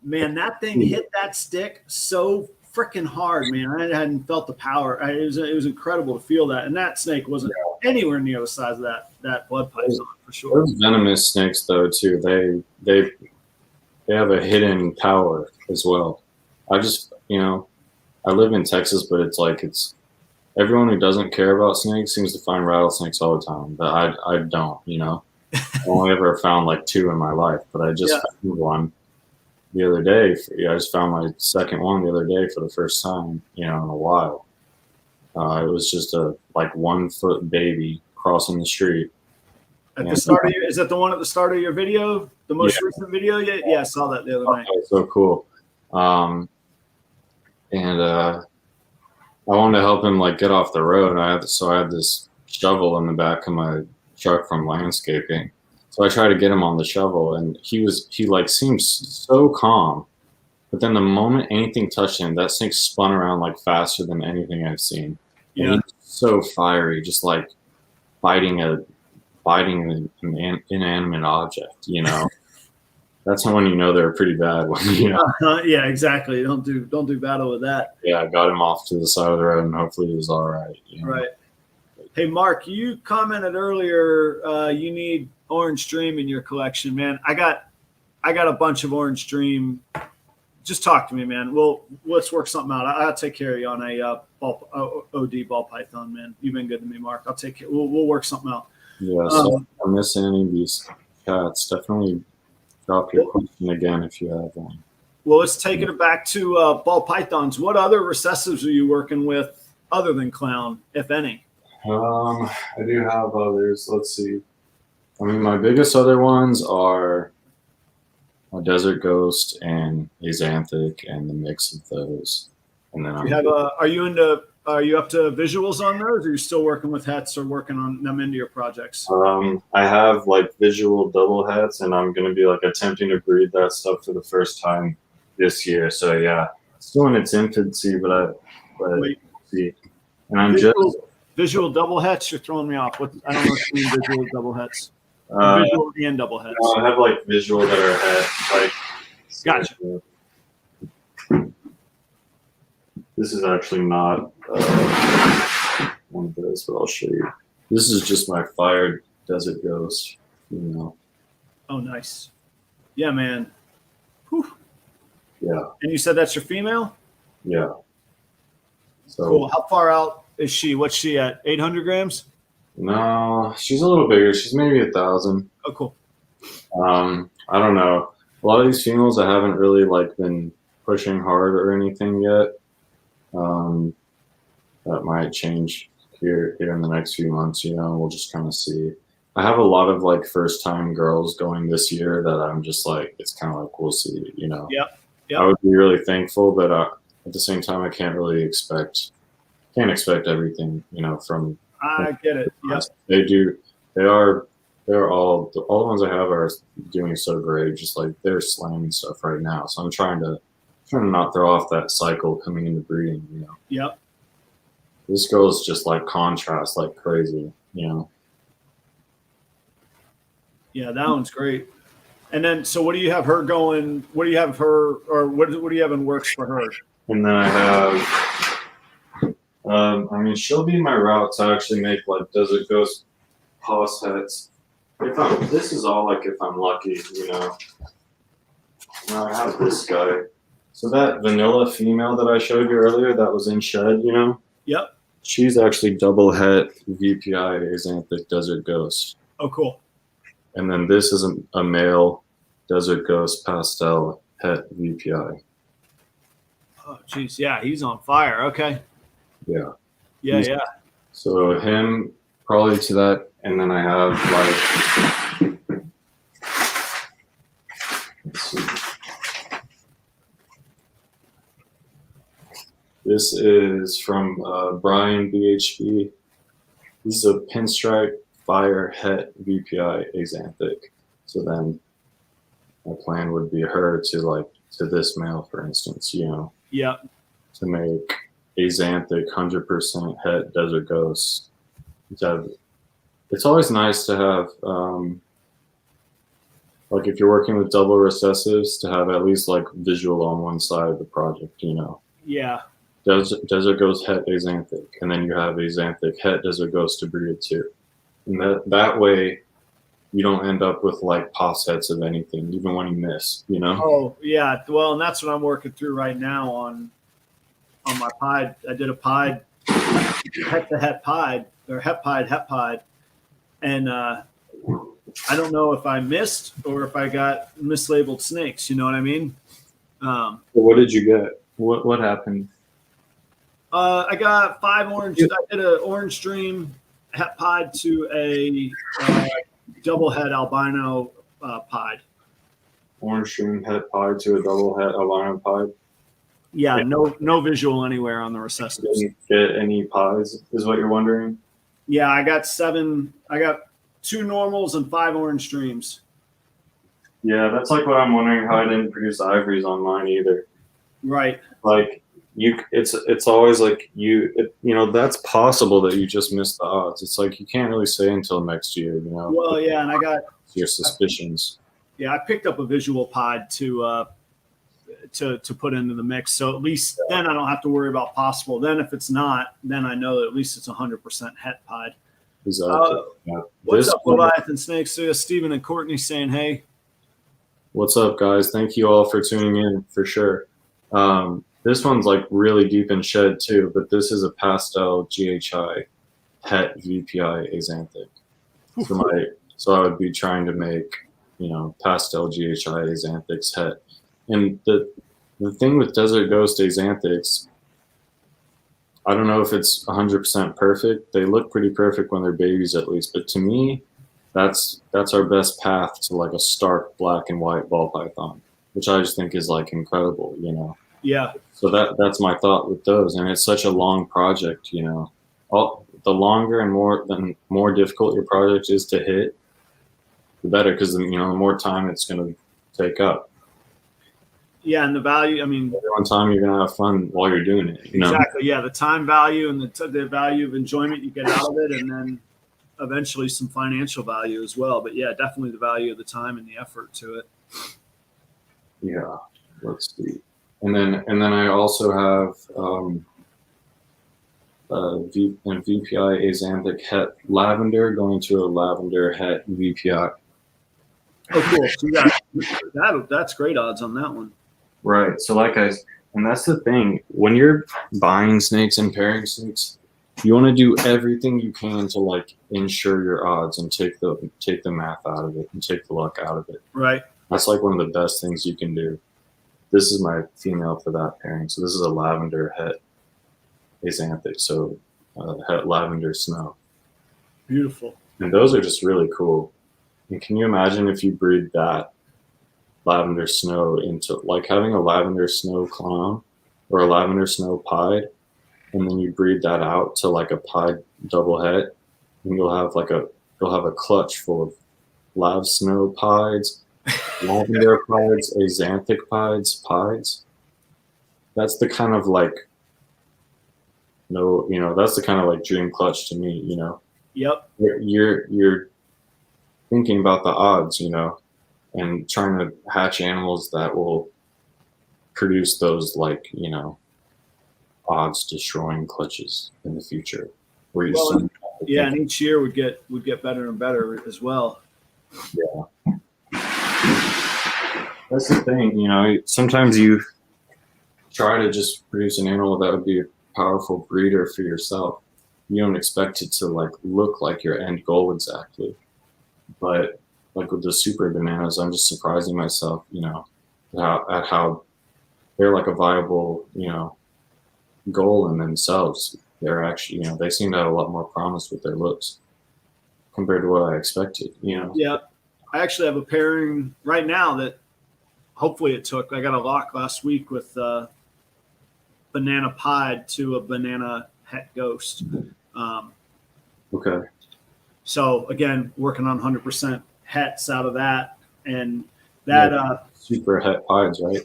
Man, that thing hit that stick so freaking hard, man. I hadn't felt the power. It was incredible to feel that. And that snake wasn't anywhere near the size of that blood python for sure. Those venomous snakes, though, too, they have a hidden power as well. I just, I live in Texas, but it's everyone who doesn't care about snakes seems to find rattlesnakes all the time. But I don't, I only ever found like 2 in my life, but I just found one the other day. I just found my second one the other day for the first time, in a while. It was just a 1 foot baby crossing the street. At the start of is that the one at the start of your video? The most recent video? Yeah, I saw that the other night. So cool. And I wanted to help him get off the road. I had this shovel in the back of my truck from landscaping. So I tried to get him on the shovel, and he seemed so calm. But then the moment anything touched him, that snake spun around faster than anything I've seen. And he was so fiery, just biting an inanimate object, That's when they're pretty bad. Yeah, exactly. Don't do battle with that. Yeah, I got him off to the side of the road, and hopefully he was all right. Right. Hey, Mark, you commented earlier you need Orange Dream in your collection, man. I got a bunch of Orange Dream. Just talk to me, man. Well, let's work something out. I'll take care of you on a OD ball python, man. You've been good to me, Mark. I'll take care. We'll work something out. Yeah, so I miss any of these chats. Definitely drop your question again if you have one. Well, let's take it back to ball pythons. What other recessives are you working with other than clown, if any? I do have others. Let's see. I mean, my biggest other ones are a Desert Ghost and a Xanthic, and the mix of those. And then are you up to visuals on those, or are you still working with hets or working on them into your projects? I have visual double hets, and I'm going to be attempting to breed that stuff for the first time this year. So yeah, still in its infancy, but see. And I'm visual double hets. You're throwing me off. I don't know what you mean visual double hets. Visual and double heads. No, I have like visual that are het. Like, Gotcha. This is actually not one of those, but I'll show you. This is just my fired Desert Ghost. You know. Oh, nice. Yeah, man. Whew. Yeah. And you said that's your female? Yeah. So Cool. How far out is she? What's she at? 800 grams? no, she's a little bigger. She's maybe 1,000. Oh, cool. I don't know. A lot of these females I haven't really like been pushing hard or anything yet. That might change here in the next few months. You know, we'll just kind of see. I have a lot of like first time girls going this year that I'm just like, it's kind of like we'll see. You know. Yep. I would be really thankful, but at the same time, I can't expect everything. You know, from I get it. Yep. they do. They're all the ones I have are doing so great. Just like they're slamming stuff right now. So I'm trying to not throw off that cycle coming into breeding. You know. Yep. This girl is just like contrast like crazy. You know. Yeah, that one's great. And then, so what do you have her going? What do you have her, or what do you have in works for her? And then I have, I mean, she'll be my route to actually make like Desert Ghost pause heads. This is all like if I'm lucky, you know. Now I have this guy. So that vanilla female that I showed you earlier that was in shed, you know? Yep. She's actually double het VPI Axanthic Desert Ghost. Oh, cool. And then this is a male Desert Ghost pastel het VPI. Oh, geez. Yeah, he's on fire. Okay. Yeah. Yeah, yeah. So him probably to that, and then I have like, let's see. This is from Brian BHB. This is a pinstripe fire het VPI Axanthic. So then my plan would be her to this male, for instance, you know. Yeah. To make Axanthic 100% het Desert Ghost. It's always nice to have, like if you're working with double recessives, to have at least like visual on one side of the project, you know. Yeah. Desert Ghost het Axanthic, and then you have Axanthic het Desert Ghost to breed it too. And that way, you don't end up with like pos heads of anything, even when you miss, you know? Oh, yeah. Well, and that's what I'm working through right now on my pied. I did a pied, het to het pied, or het pied. And I don't know if I missed or if I got mislabeled snakes. You know what I mean? What did you get? What happened? I got 5 orange. I did an orange dream het pied to a double head albino pied. Orange stream het pied to a double het albino pied. Yeah, no visual anywhere on the recessives. Didn't get any pies, is what you're wondering? Yeah, I got 7. I got 2 normals and 5 orange streams. Yeah, that's like what I'm wondering how I didn't produce ivories on mine either. Right. Like it's always like you know, that's possible that you just missed the odds. It's like you can't really say until next year, you know. Well, yeah, and I got your suspicions. Yeah, I picked up a visual pod to put into the mix. So at least then I don't have to worry about possible. Then if it's not, then I know that at least it's 100% het pod. Exactly. Yeah. What's up, Leviathan Snakes? So Stephen and Courtney saying, hey. What's up, guys? Thank you all for tuning in, for sure. This one's like really deep in shed too, but this is a pastel GHI het VPI Axanthic. So I would be trying to make, you know, pastel GHI Axanthics het. And the thing with Desert Ghost Axanthics, I don't know if it's 100% perfect. They look pretty perfect when they're babies at least, but to me, that's our best path to like a stark black and white ball python, which I just think is like incredible, you know. Yeah. So that's my thought with those, and it's such a long project, you know. The longer and more difficult your project is to hit, the better, because you know the more time it's going to take up. Yeah, and the value. I mean, one time you're going to have fun while you're doing it. You know? Exactly. Yeah, the time value and the value of enjoyment you get out of it, and then eventually some financial value as well. But yeah, definitely the value of the time and the effort to it. Yeah, let's see. And then I also have VPI Azanthic Het Lavender going to a Lavender Het VPI. Oh, cool. So you got that's great odds on that one. Right. So and that's the thing. When you're buying snakes and pairing snakes, you want to do everything you can to like ensure your odds and take the math out of it and take the luck out of it. Right. That's like one of the best things you can do. This is my female for that pairing. So this is a Lavender Het Azanthic. So Het Lavender Snow. Beautiful. And those are just really cool. And can you imagine if you breed that Lavender Snow into like having a Lavender Snow clown or a Lavender Snow pied, and then you breed that out to like a pied double het, and you'll have a clutch full of Lav Snow pieds, Lavender pieds, Azanthic pieds. That's the kind of like that's the kind of like dream clutch to me, you know. Yep. You're thinking about the odds, you know, and trying to hatch animals that will produce those like, you know, odds destroying clutches in the future. Where and each year would get better and better as well. Yeah. That's the thing, you know, sometimes you try to just produce an animal that would be a powerful breeder for yourself. You don't expect it to like look like your end goal exactly. But like with the super bananas, I'm just surprising myself, you know, at how they're like a viable, you know, goal in themselves. They're actually, you know, they seem to have a lot more promise with their looks compared to what I expected, you know. Yeah. I actually have a pairing right now that hopefully it took. I got a lock last week with banana pied to a banana het ghost. Okay. So again, working on 100% hets out of that, and that super het pieds, right?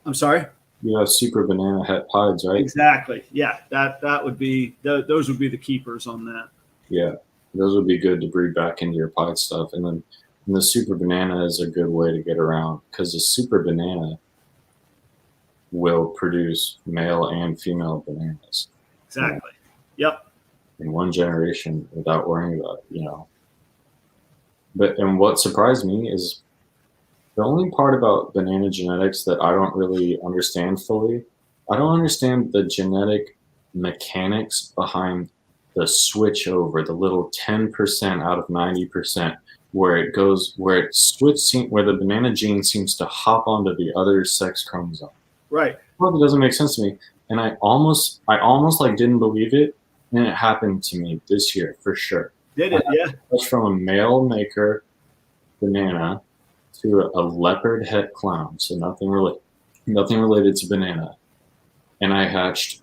I'm sorry. You have super banana het pieds, right? Exactly. Yeah, that would be those would be the keepers on that. Yeah, those would be good to breed back into your pied stuff, and the super banana is a good way to get around because the super banana will produce male and female bananas. Exactly. Yep. In one generation without worrying about, you know. And what surprised me is the only part about banana genetics that I don't really understand fully. I don't understand the genetic mechanics behind the switch over, the little 10% out of 90%, where it where the banana gene seems to hop onto the other sex chromosome. Right. Well, it doesn't make sense to me. And I almost like didn't believe it. And it happened to me this year for sure. Did it? Yeah. It was from a male maker banana to a leopard het clown. So nothing related to banana. And I hatched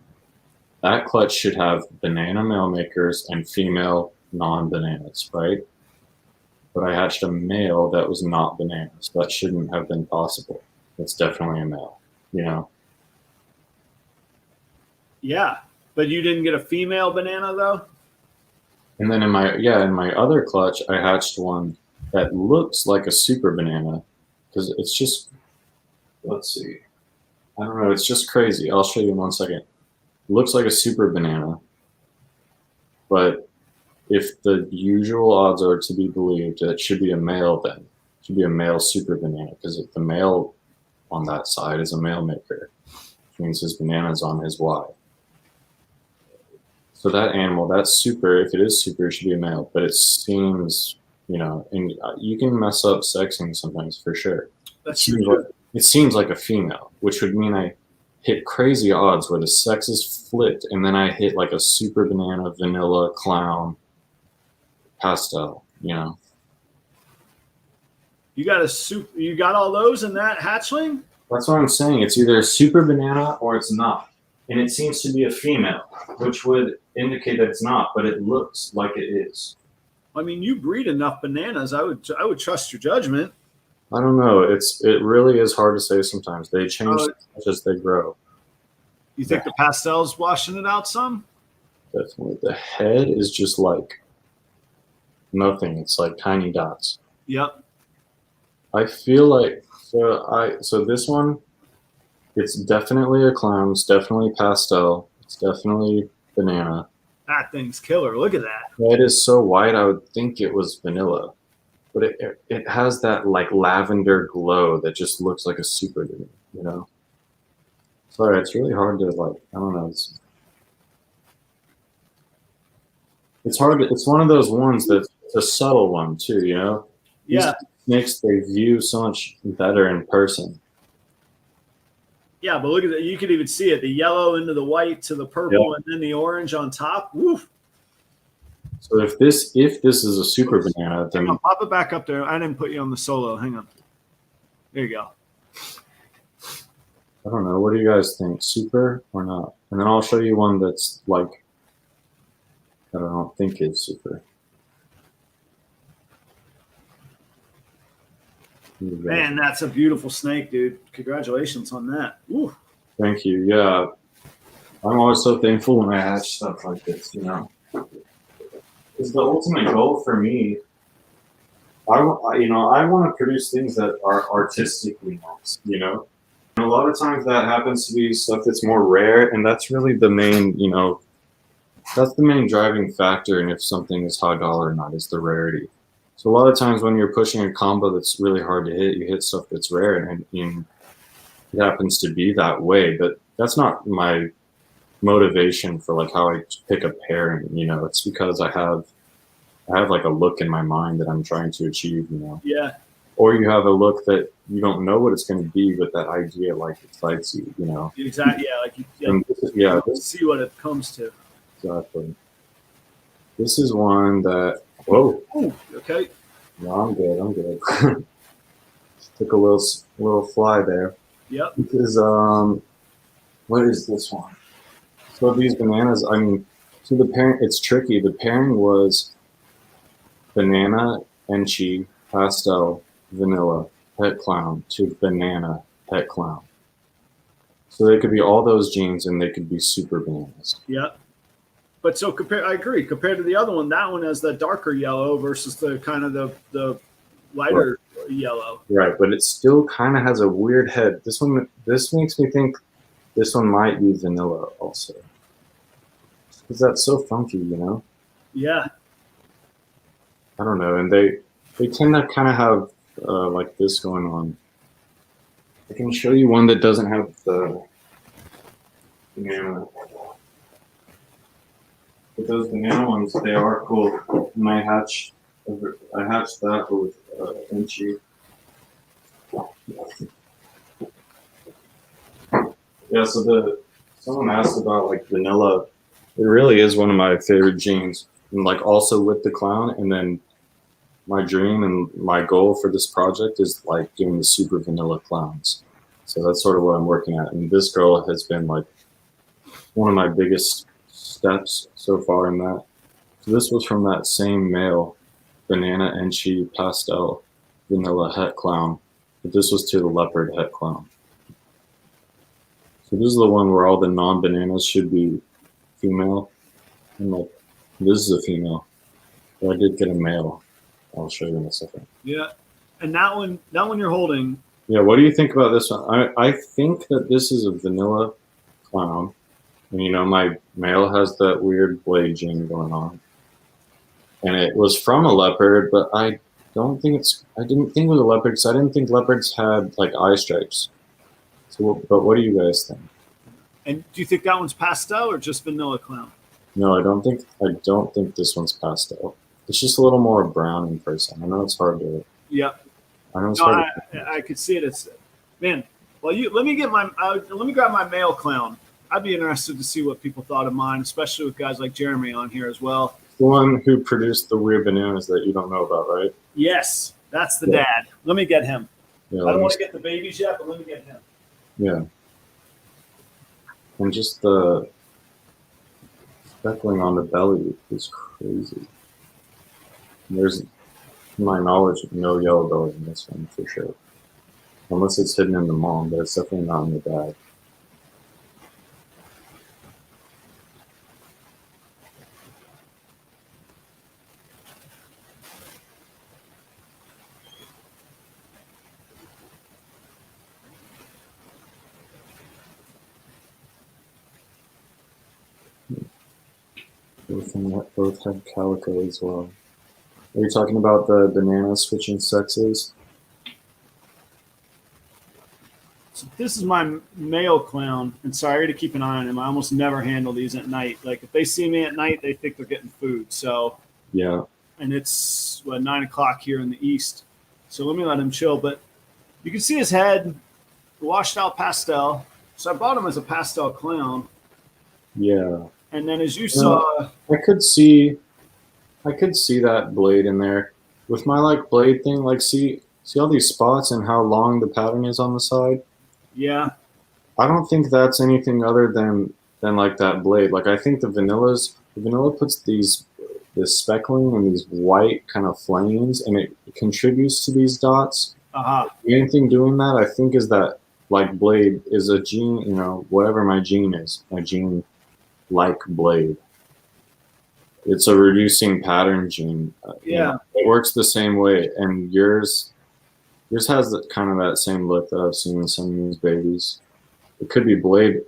that clutch should have banana male makers and female non-bananas, right? But I hatched a male that was not bananas. That shouldn't have been possible. It's definitely a male, you know? Yeah. But you didn't get a female banana though? And then in my other clutch, I hatched one that looks like a super banana because it's just, let's see. I don't know. It's just crazy. I'll show you in 1 second. It looks like a super banana, but if the usual odds are to be believed, it should be a male then. It should be a male super banana because if the male on that side is a male maker, which means his banana's on his Y. So that animal, that's super. If it is super, it should be a male. But it seems, you know, and you can mess up sexing sometimes for sure. It seems like a female, which would mean I hit crazy odds where the sex is flipped, and then I hit like a super banana, vanilla, clown, pastel. You know. You got all those in that hatchling? That's what I'm saying. It's either a super banana or it's not. And it seems to be a female, which would indicate that it's not, but it looks like it is. I mean, you breed enough bananas. I would trust your judgment. I don't know. It really is hard to say sometimes. They change as they grow. You think the pastel's washing it out some? Definitely. The head is just like nothing. It's like tiny dots. Yep. I feel like so this one, it's definitely a clown. It's definitely pastel. It's definitely banana. That thing's killer. Look at that. It is so white. I would think it was vanilla, but it has that like lavender glow that just looks like a super to me. You know. Sorry, it's really hard to like. I don't know. It's hard. It's one of those ones that's a subtle one too. You know. Yeah. These snakes, they view so much better in person. Yeah, but look at that. You could even see it. The yellow into the white to the purple, Yep. and then the orange on top. Woof. So if this is a super banana, then Hang on, pop it back up there. I didn't put you on the solo. Hang on. There you go. I don't know. What do you guys think? Super or not? And then I'll show you one that's like that I don't think is super. Man, that's a beautiful snake, dude. Congratulations on that. Woo. Thank you. Yeah. I'm always so thankful when I hatch stuff like this, you know. It's the ultimate goal for me. I want to produce things that are artistically nice, you know. And a lot of times that happens to be stuff that's more rare, and that's really the main, you know, that's the main driving factor in if something is high dollar or not, is the rarity. So a lot of times when you're pushing a combo that's really hard to hit, you hit stuff that's rare, and it happens to be that way. But that's not my motivation for like how I pick a pairing. You know, it's because I have like a look in my mind that I'm trying to achieve. You know. Yeah. Or you have a look that you don't know what it's going to be, but that idea like excites you. You know. Exactly. Yeah. Like you see what it comes to. Exactly. This is one that. Whoa. Ooh, okay. No, I'm good. Took a little fly there. Yep. Because what is this one? So these bananas, I mean, so the pairing, it's tricky. The pairing was banana, enchi, pastel, vanilla, pet clown to banana, pet clown. So they could be all those genes, and they could be super bananas. Yep. But so I agree. Compared to the other one, that one has the darker yellow versus the kind of the lighter yellow. Right, but it still kind of has a weird head. This makes me think this one might be vanilla also, because that's so funky, you know. Yeah. I don't know, and they tend to kind of have like this going on. I can show you one that doesn't have the banana. But those banana ones, they are cool. And I hatched that with enchi. Yeah, so someone asked about like vanilla. It really is one of my favorite genes. And like also with the clown, and then my dream and my goal for this project is like doing the super vanilla clowns. So that's sort of what I'm working at. And this girl has been like one of my biggest steps so far in that. So this was from that same male, banana, enchi, pastel, vanilla het clown. But this was to the leopard het clown. So this is the one where all the non-bananas should be female. And like, this is a female. But I did get a male. I'll show you in a second. Yeah. And that one you're holding. Yeah, what do you think about this one? I think that this is a vanilla clown. And you know, my male has that weird blade gene going on. And it was from a leopard, but I didn't think it was a leopard because I didn't think leopards had like eye stripes. So, but what do you guys think? And do you think that one's pastel or just vanilla clown? No, I don't think this one's pastel. It's just a little more brown in person. I know it's hard to. Yeah. I know it's No, hard. I could see it. It's man. Well, let me grab my male clown. I'd be interested to see what people thought of mine, especially with guys like Jeremy on here as well. The one who produced the weird bananas that you don't know about, right? Yes, that's the dad. Let me get him. Yeah, I don't want to get the babies yet, but let me get him. Yeah. And just the speckling on the belly is crazy. And there's, to my knowledge, no yellow belly in this one for sure. Unless it's hidden in the mom, but it's definitely not in the dad. Both have calico as well. Are you talking about the banana switching sexes? So this is my male clown, and sorry to keep an eye on him. I almost never handle these at night. Like if they see me at night, they think they're getting food. So Yeah. and it's 9 o'clock here in the east. So let me let him chill. But you can see his head, washed out pastel. So I bought him as a pastel clown. Yeah. And then as you saw, I could see that blade in there. With my like blade thing, like see all these spots and how long the pattern is on the side? yeah, I don't think that's anything other than like that blade. Like I think the vanilla puts this speckling and these white kind of flames, and it contributes to these dots. The only thing doing that, I think, is that like blade is a gene, whatever my gene is, my gene like blade. It's a reducing pattern gene. Yeah. It works the same way, and yours has kind of that same look that I've seen in some of these babies. It could be blade.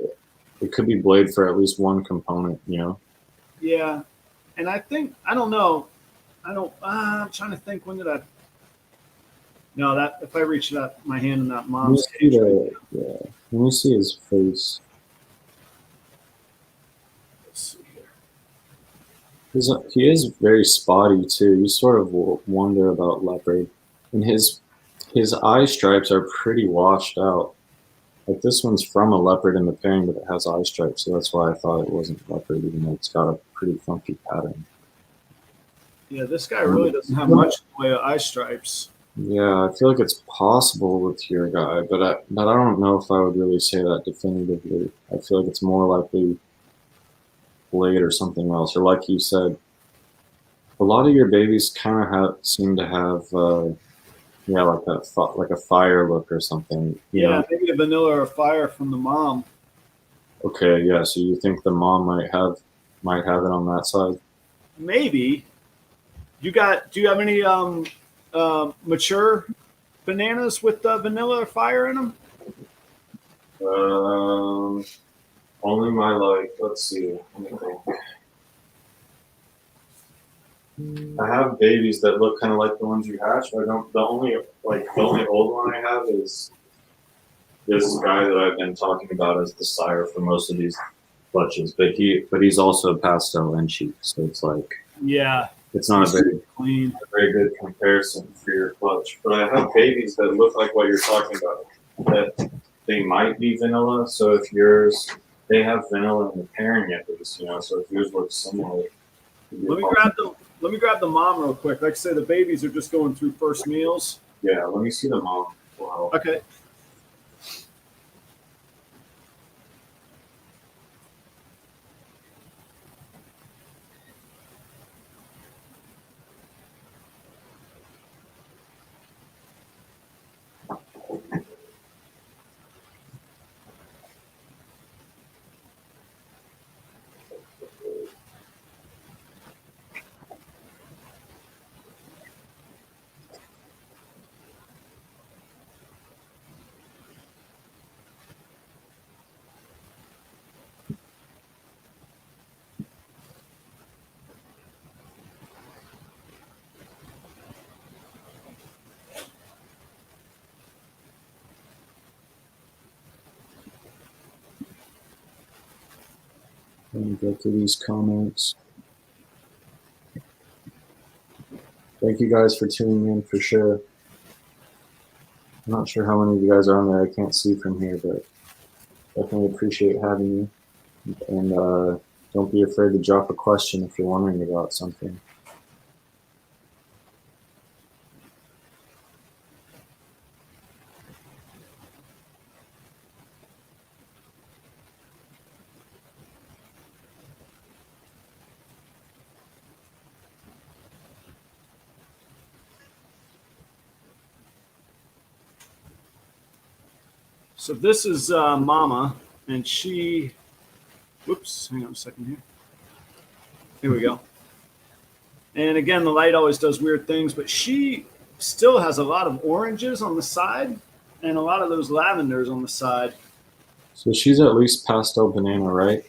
It could be blade for at least one component, Yeah, and I don't know. I'm trying to think. When did I? No, that if I reach that my hand in that mom's cage. Yeah. Let me see his face. Let's see here. He is very spotty too. You sort of wonder about leopard, and his eye stripes are pretty washed out. Like this one's from a leopard in the pairing, but it has eye stripes, so that's why I thought it wasn't leopard, even though it's got a pretty funky pattern. Yeah, this guy really doesn't have much in the way of eye stripes. Yeah, I feel like it's possible with your guy, but I don't know if I would really say that definitively. I feel like it's more likely blade or something else, or like you said, a lot of your babies kind of seem to have, like a fire look or something. Yeah, maybe a vanilla or a fire from the mom. Okay, yeah. So you think the mom might have it on that side? Maybe. Do you have any mature bananas with vanilla or fire in them? Only my let's see. Let me think. I have babies that look kind of like the ones you hatched. I don't. The only old one I have is this guy that I've been talking about as the sire for most of these clutches. But he's also pastel and cheap, so it's like it's not a very good comparison for your clutch. But I have babies that look like what you're talking about. That they might be vanilla. So if they have vanilla in the pairing at least, So if yours looks similar. Let me grab the mom real quick. Like I say, the babies are just going through first meals. Yeah, let me see the mom. Wow. Okay. Let me go through these comments. Thank you guys for tuning in for sure. I'm not sure how many of you guys are on there. I can't see from here, but definitely appreciate having you. And don't be afraid to drop a question if you're wondering about something. So this is Mama, and she. Whoops! Hang on a second here. Here we go. And again, the light always does weird things, but she still has a lot of oranges on the side and a lot of those lavenders on the side. So she's at least pastel banana, right?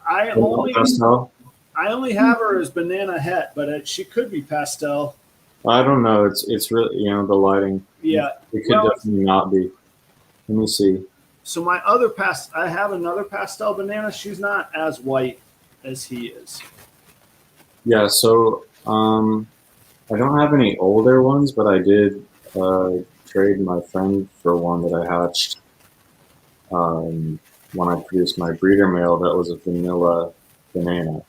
I only Pastel? I only have her as banana het, but she could be pastel. I don't know. It's really, the lighting. Yeah. It could definitely not be. Let me see. So I have another pastel banana. She's not as white as he is. Yeah, so I don't have any older ones, but I did trade my friend for one that I hatched when I produced my breeder male that was a vanilla banana.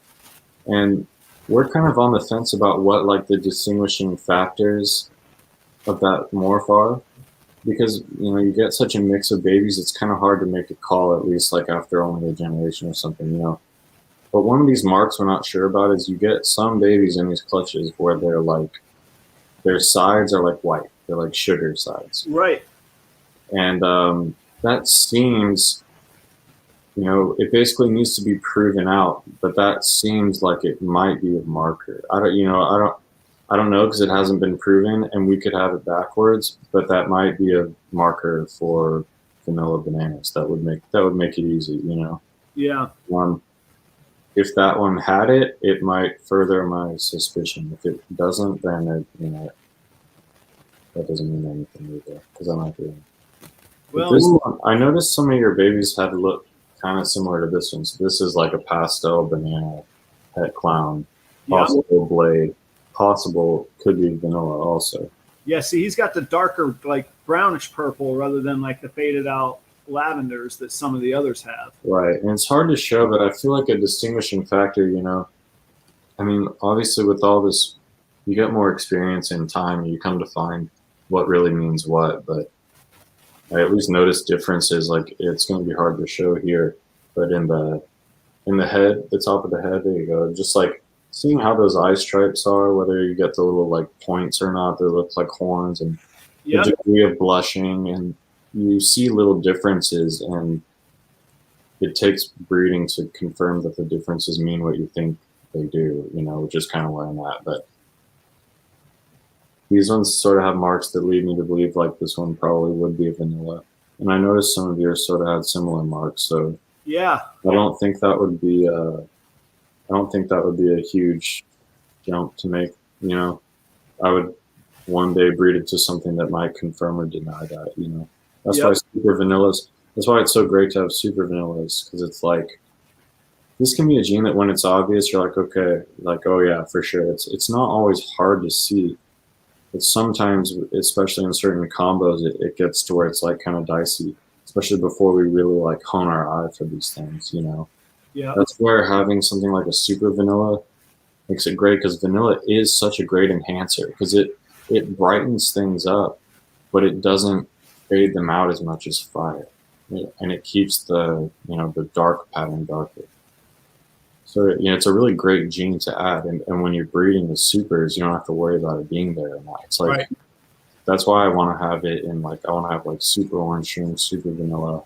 And we're kind of on the fence about what like the distinguishing factors of that morph are, because you get such a mix of babies, it's kind of hard to make a call, at least like after only a generation or something. But one of these marks we're not sure about is you get some babies in these clutches where they're like, their sides are like white, they're like sugar sides, Right. and that seems, it basically needs to be proven out, but that seems like it might be a marker. I don't know because it hasn't been proven, and we could have it backwards, but that might be a marker for vanilla bananas. That would make it easy, Yeah. If that one had it, it might further my suspicion. If it doesn't, then that doesn't mean anything either because I'm not doing it. Well, This one, I noticed some of your babies had look kind of similar to this one. So this is like a pastel banana het clown, possible blade, possible could be vanilla also. Yeah, see, he's got the darker, like brownish purple rather than like the faded out lavenders that some of the others have. Right, and it's hard to show, but I feel like a distinguishing factor, I mean, obviously with all this, you get more experience in time, and you come to find what really means what, but I at least notice differences. Like it's going to be hard to show here, but in the head, the top of the head, there you go. Just like seeing how those eye stripes are, whether you get the little like points or not, they look like horns, and the degree of blushing, and you see little differences, and it takes breeding to confirm that the differences mean what you think they do, which is kind of where I'm at. But these ones sort of have marks that lead me to believe like this one probably would be a vanilla. And I noticed some of yours sort of had similar marks, so yeah, I don't think that would be a huge jump to make. I would one day breed it to something that might confirm or deny that. That's why super vanillas. That's why it's so great to have super vanillas, because it's like this can be a gene that when it's obvious, you're like, okay, like, oh yeah, for sure. It's not always hard to see. But sometimes, especially in certain combos, it gets to where it's like kind of dicey, especially before we really like hone our eye for these things. Yeah. That's where having something like a super vanilla makes it great, because vanilla is such a great enhancer, because it brightens things up, but it doesn't fade them out as much as fire, and it keeps the the dark pattern darker. So it's a really great gene to add, and when you're breeding the supers, you don't have to worry about it being there or not. It's like that's why I want to have it in I want to have like super orange shroom, super vanilla.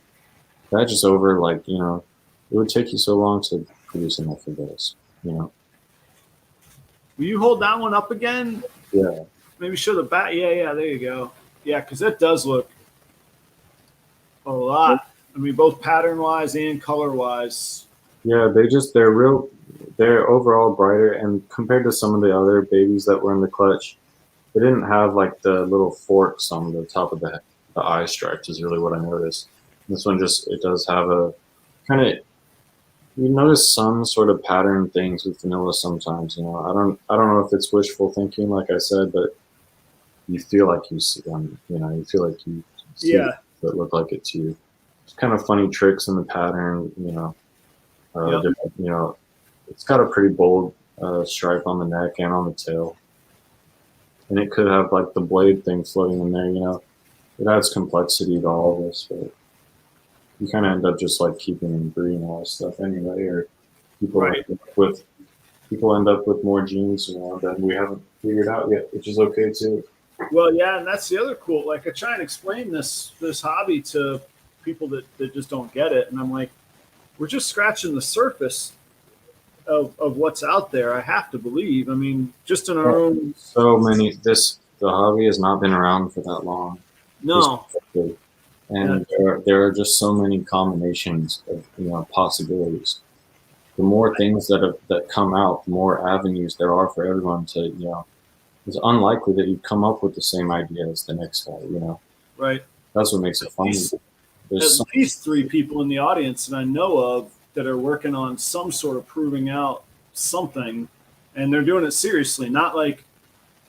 That just over it would take you so long to produce enough of those. Will you hold that one up again? Yeah. Maybe show the back. Yeah, there you go. Yeah, because it does look a lot. I mean, both pattern-wise and color-wise. Yeah, they're overall brighter, and compared to some of the other babies that were in the clutch, they didn't have like the little forks on the top of the eye stripes is really what I noticed. This one it does have a kind of, you notice some sort of pattern things with vanilla sometimes. I don't know if it's wishful thinking, like I said, but you feel like you see them. You feel like you see that look like it to you. It's kind of funny tricks in the pattern. It's got a pretty bold stripe on the neck and on the tail, and it could have like the blade thing floating in there. It adds complexity to all of this, but you kind of end up just like keeping and breeding all this stuff anyway, or people end up with more genes that we haven't figured out yet, which is okay too. Well, yeah, and that's the other cool. Like I try and explain this hobby to people that just don't get it, and I'm like, we're just scratching the surface of what's out there. I have to believe. I mean, just in our own. So many. The hobby has not been around for that long. No. And there are just so many combinations of possibilities. the more things that come out, the more avenues there are for everyone to, you know, it's unlikely that you come up with the same idea as the next guy, you know. Right. That's what makes it fun. At least 3 people in the audience that I know of that are working on some sort of proving out something, and they're doing it seriously, not like,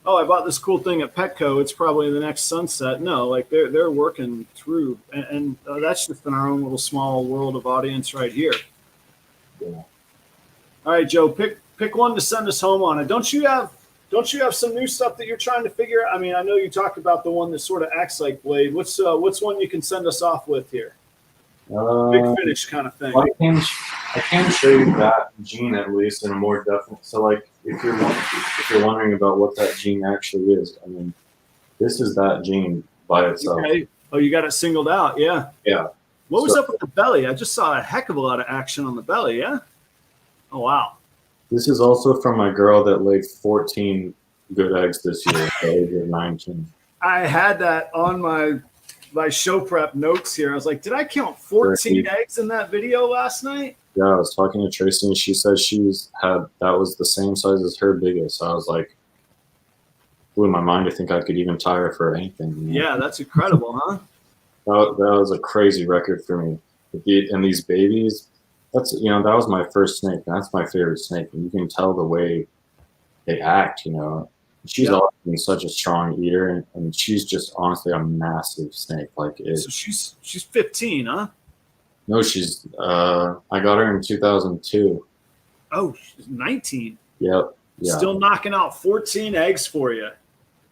oh, I bought this cool thing at Petco, it's probably the next sunset. No, like they're working through, and that's just in our own little small world of audience right here. Yeah. All right, Joe, pick one to send us home on it. Don't you have some new stuff that you're trying to figure out? I mean, I know you talked about the one that sort of acts like Blade. What's one you can send us off with here? Big finish kind of thing. I can show you that gene at least in a more definite. So, like, if you're wondering about what that gene actually is, I mean, this is that gene by itself. Okay. Oh, you got it singled out. Yeah. Yeah. What was up with the belly? I just saw a heck of a lot of action on the belly. Yeah. Oh, wow. This is also from my girl that laid 14 good eggs this year at the age of 19. I had that on my show prep notes here. I was like, did I count 14 eggs in that video last night? Yeah, I was talking to Tracy, and she said that was the same size as her biggest. I was like, blew my mind to think I could even tie her for anything. You know? Yeah, that's incredible, huh? That was a crazy record for me. And these babies, that was my first snake. And that's my favorite snake. And you can tell the way they act, you know. She's always been such a strong eater, and she's just honestly a massive snake. So she's 15, huh? No, she's I got her in 2002. Oh, she's 19. Yep. Yeah. Still knocking out 14 eggs for you.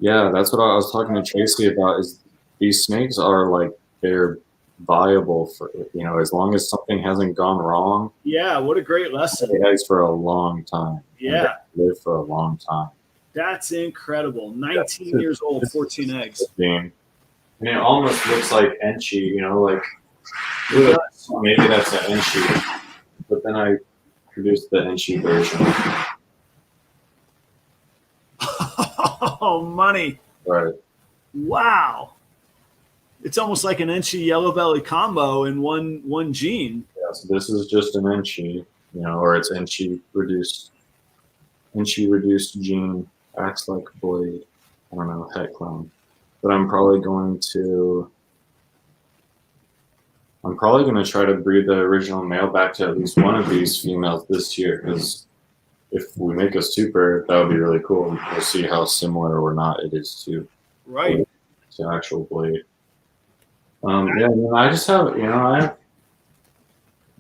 Yeah, that's what I was talking to Tracy about. Is these snakes are like, they're viable for, you know, as long as something hasn't gone wrong. Yeah, what a great lesson. They eggs for a long time. Yeah, live for a long time. That's incredible. 19 years old, 14 eggs. And it almost looks like Enchi, you know, like maybe that's an Enchi, but then I produced the Enchi version. Oh, money. Right. Wow. It's almost like an Enchi yellow belly combo in one gene. Yeah, so this is just an Enchi, you know, or it's Enchi reduced gene, acts like Blade. I don't know, heck clone. But I'm probably going to try to breed the original male back to at least one of these females this year, because if we make a super, that would be really cool. We'll see how similar or not it is to actual Blade. Yeah, I just have, you know,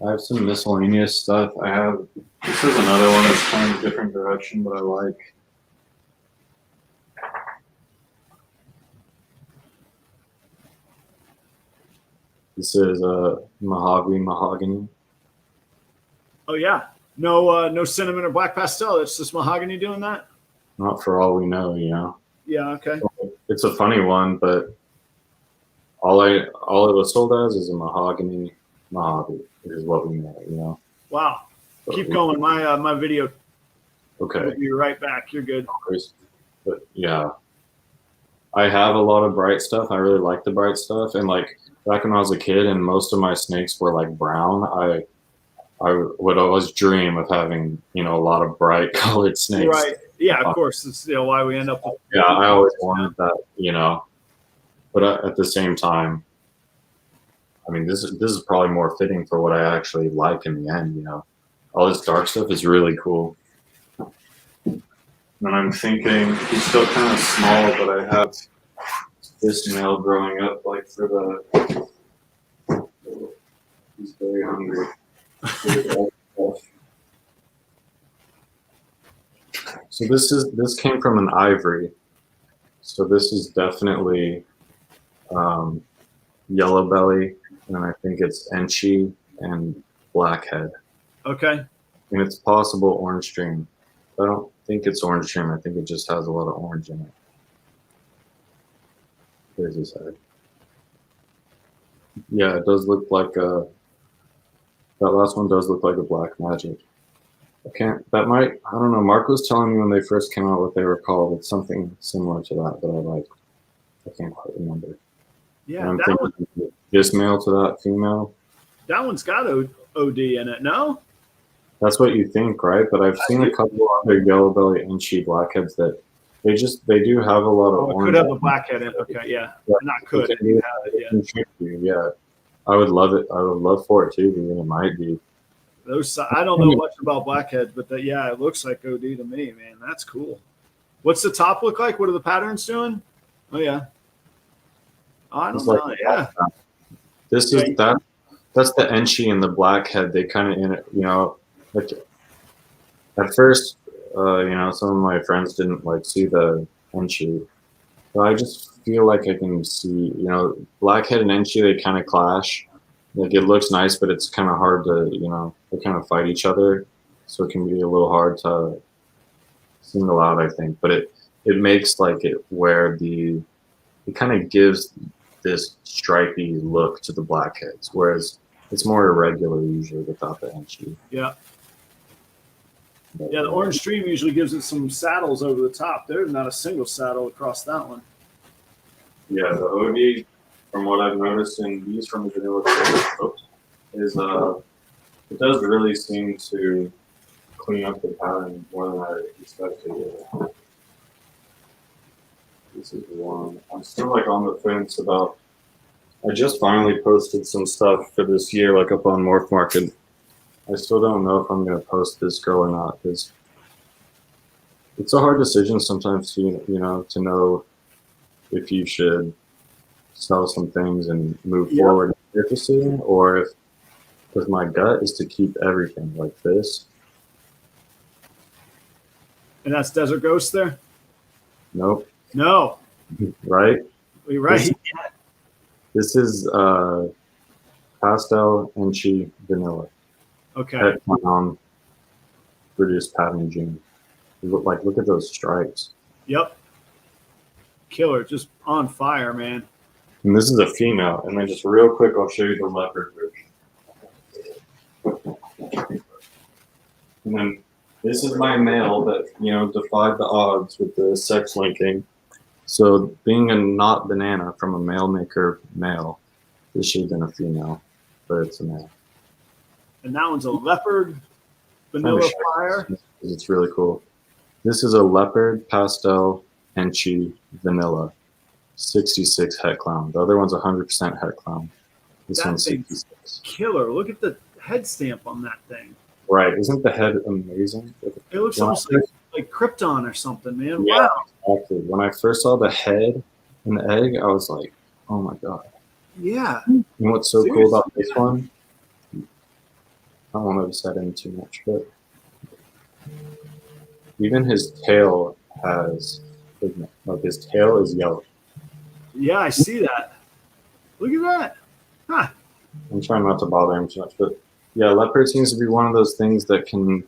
I have some miscellaneous stuff. This is another one that's kind of a different direction, but I like. This is mahogany. Oh yeah, no cinnamon or black pastel. It's just mahogany doing that. Not for all we know, you know. Yeah. Okay. It's a funny one, but all it was sold as is a mahogany, is what we know, you know. Wow. Keep going. My video. Okay. We'll be right back. You're good. But yeah, I have a lot of bright stuff. I really like the bright stuff, and like back when I was a kid, and most of my snakes were like brown. I would always dream of having, you know, a lot of bright colored snakes. Right. Yeah. Of course. It's, you know, why we end up. Yeah, I always wanted that, you know. But at the same time, I mean, this is probably more fitting for what I actually like in the end, you know. All this dark stuff is really cool. And I'm thinking, he's still kind of small, but I have this male growing up, like for he's very hungry. So this came from an ivory. So this is definitely yellow belly, and I think it's Enchi and blackhead. Okay. And it's possible orange stream. I don't think it's orange stream. I think it just has a lot of orange in it. Here's his head. Yeah, it does look like that last one does look like a black magic. I don't know. Mark was telling me when they first came out what they were called. It's something similar to that I like. I can't quite remember. Yeah, I'm thinking this male to that female. That one's got OD in it, no? That's what you think, right? But I've seen a couple other yellow belly and sheep blackheads that they do have a lot of Oh, it could orange. have a blackhead in it. Okay, yeah. Yeah, Not it could. can It do be- have it, it yeah. can trick you, yeah. I would love it. I would love for it too. Even it might be. Those I don't know much about blackheads, but yeah, it looks like OD to me, man. That's cool. What's the top look like? What are the patterns doing? Oh yeah. Oh, I don't It's know. like Yeah. this Yeah. is that. That's the Enchi and the blackhead. They kind of in it, like at first, some of my friends didn't like see the Enchi, but I just feel like I can see, blackhead and Enchi, they kind of clash. Like it looks nice, but it's kind of hard to, they kind of fight each other, so it can be a little hard to single out, I think. But it makes like it where it kind of gives this stripy look to the blackheads, whereas it's more irregular usually without the Enchi. Yeah. Yeah, the orange stream usually gives it some saddles over the top. There's not a single saddle across that one. Yeah, the OD, from what I've noticed in these from the vanilla is it does really seem to clean up the pattern more than I expected. This is one. I'm still like on the fence about. I just finally posted some stuff for this year, like up on Morph Market. I still don't know if I'm gonna post this girl or not because it's a hard decision sometimes to to know if you should sell some things and move forward in purchasing, or if because my gut is to keep everything like this. And that's Desert Ghost there? Nope. No. Right? You're right. This is pastel Enchi vanilla. Okay. Het clown British pattern jean. Look at those stripes. Yep. Killer, just on fire, man. And this is a female. And then just real quick, I'll show you the leopard version. And then this is my male that, defied the odds with the sex linking. So being a not banana from a male maker male, this should have been a female, but it's a male. And that one's a leopard vanilla fire. It's really cool. This is a leopard pastel Enchi vanilla, 66 het clown. The other one's 100% het clown. This That one's thing's 66. killer. Look at the head stamp on that thing. Right? Isn't the head amazing? It looks almost like Krypton or something, man. Yeah, Wow. exactly. When I first saw the head and the egg, I was like, "Oh my god!" Yeah. And what's so Seriously, cool about this one? I don't want to set in too much, but even his tail has pigment. Like his tail is yellow. Yeah, I see that. Look at that. Huh. I'm trying not to bother him too much, but yeah, leopard seems to be one of those things that can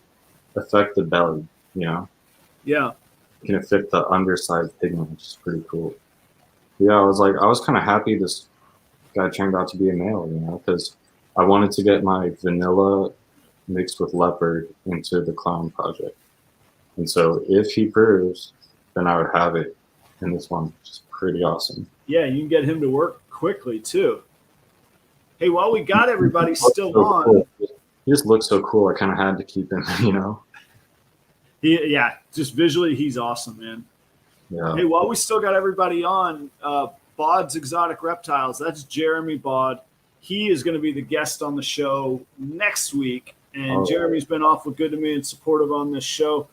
affect the belly. Yeah. It can affect the underside pigment, which is pretty cool. Yeah, I was kind of happy this guy turned out to be a male, because I wanted to get my vanilla mixed with leopard into the clown project. And so if he proves, then I would have it in this one, which is pretty awesome. Yeah, you can get him to work quickly too. Hey, while we got everybody still so on. Cool. He just looks so cool. I kind of had to keep him, Yeah, just visually, he's awesome, man. Yeah. Hey, while we still got everybody on, Bod's Exotic Reptiles, that's Jeremy Bod. He is going to be the guest on the show next week. And Jeremy's been awful good to me and supportive on this show.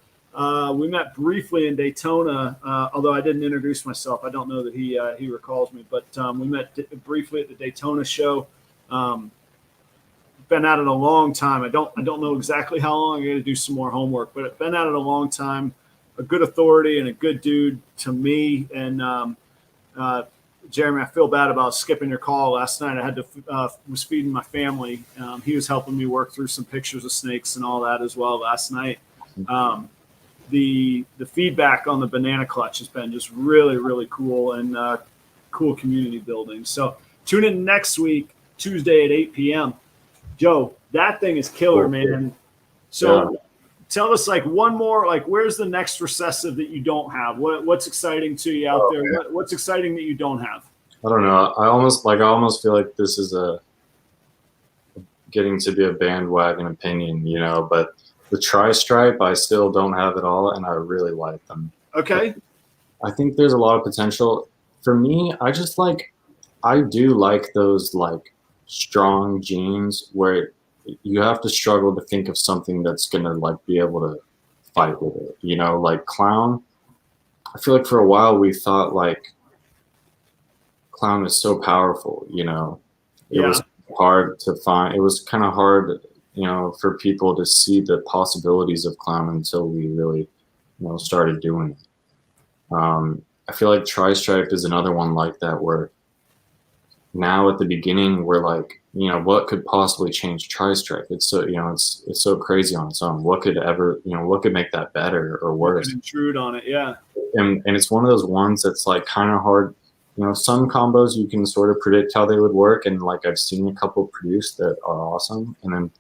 We met briefly in Daytona, although I didn't introduce myself. I don't know that he recalls me, but we met briefly at the Daytona show. Been at it a long time. I don't know exactly how long. I got to do some more homework, but I've been at it a long time. A good authority and a good dude to me. And Jeremy, I feel bad about skipping your call last night. I had to was feeding my family. He was helping me work through some pictures of snakes and all that as well last night. The feedback on the banana clutch has been just really, really cool and cool community building. So tune in next week, Tuesday at 8 p.m. Joe, that thing is killer, man. So tell us one more, where's the next recessive that you don't have? What's exciting to you out there? What's exciting that you don't have? I don't know. I almost feel like this is getting to be a bandwagon opinion, but The tri-stripe, I still don't have it all, and I really like them. Okay. I think there's a lot of potential. For me, I do like those like strong jeans where you have to struggle to think of something that's gonna like be able to fight with it. You know, like clown. I feel like for a while we thought like clown is so powerful. You know, it Yeah. was hard to find. It was kind of hard, you know, for people to see the possibilities of clown until we really, you know, started doing it. I feel like tri-stripe is another one like that where now at the beginning we're like, you know, what could possibly change tri-stripe? It's so, you know, it's so crazy on its own. What could ever, you know, what could make that better or worse? Intrude on it, yeah. And it's one of those ones that's like kind of hard. You know, some combos you can sort of predict how they would work, and like I've seen a couple produced that are awesome, and then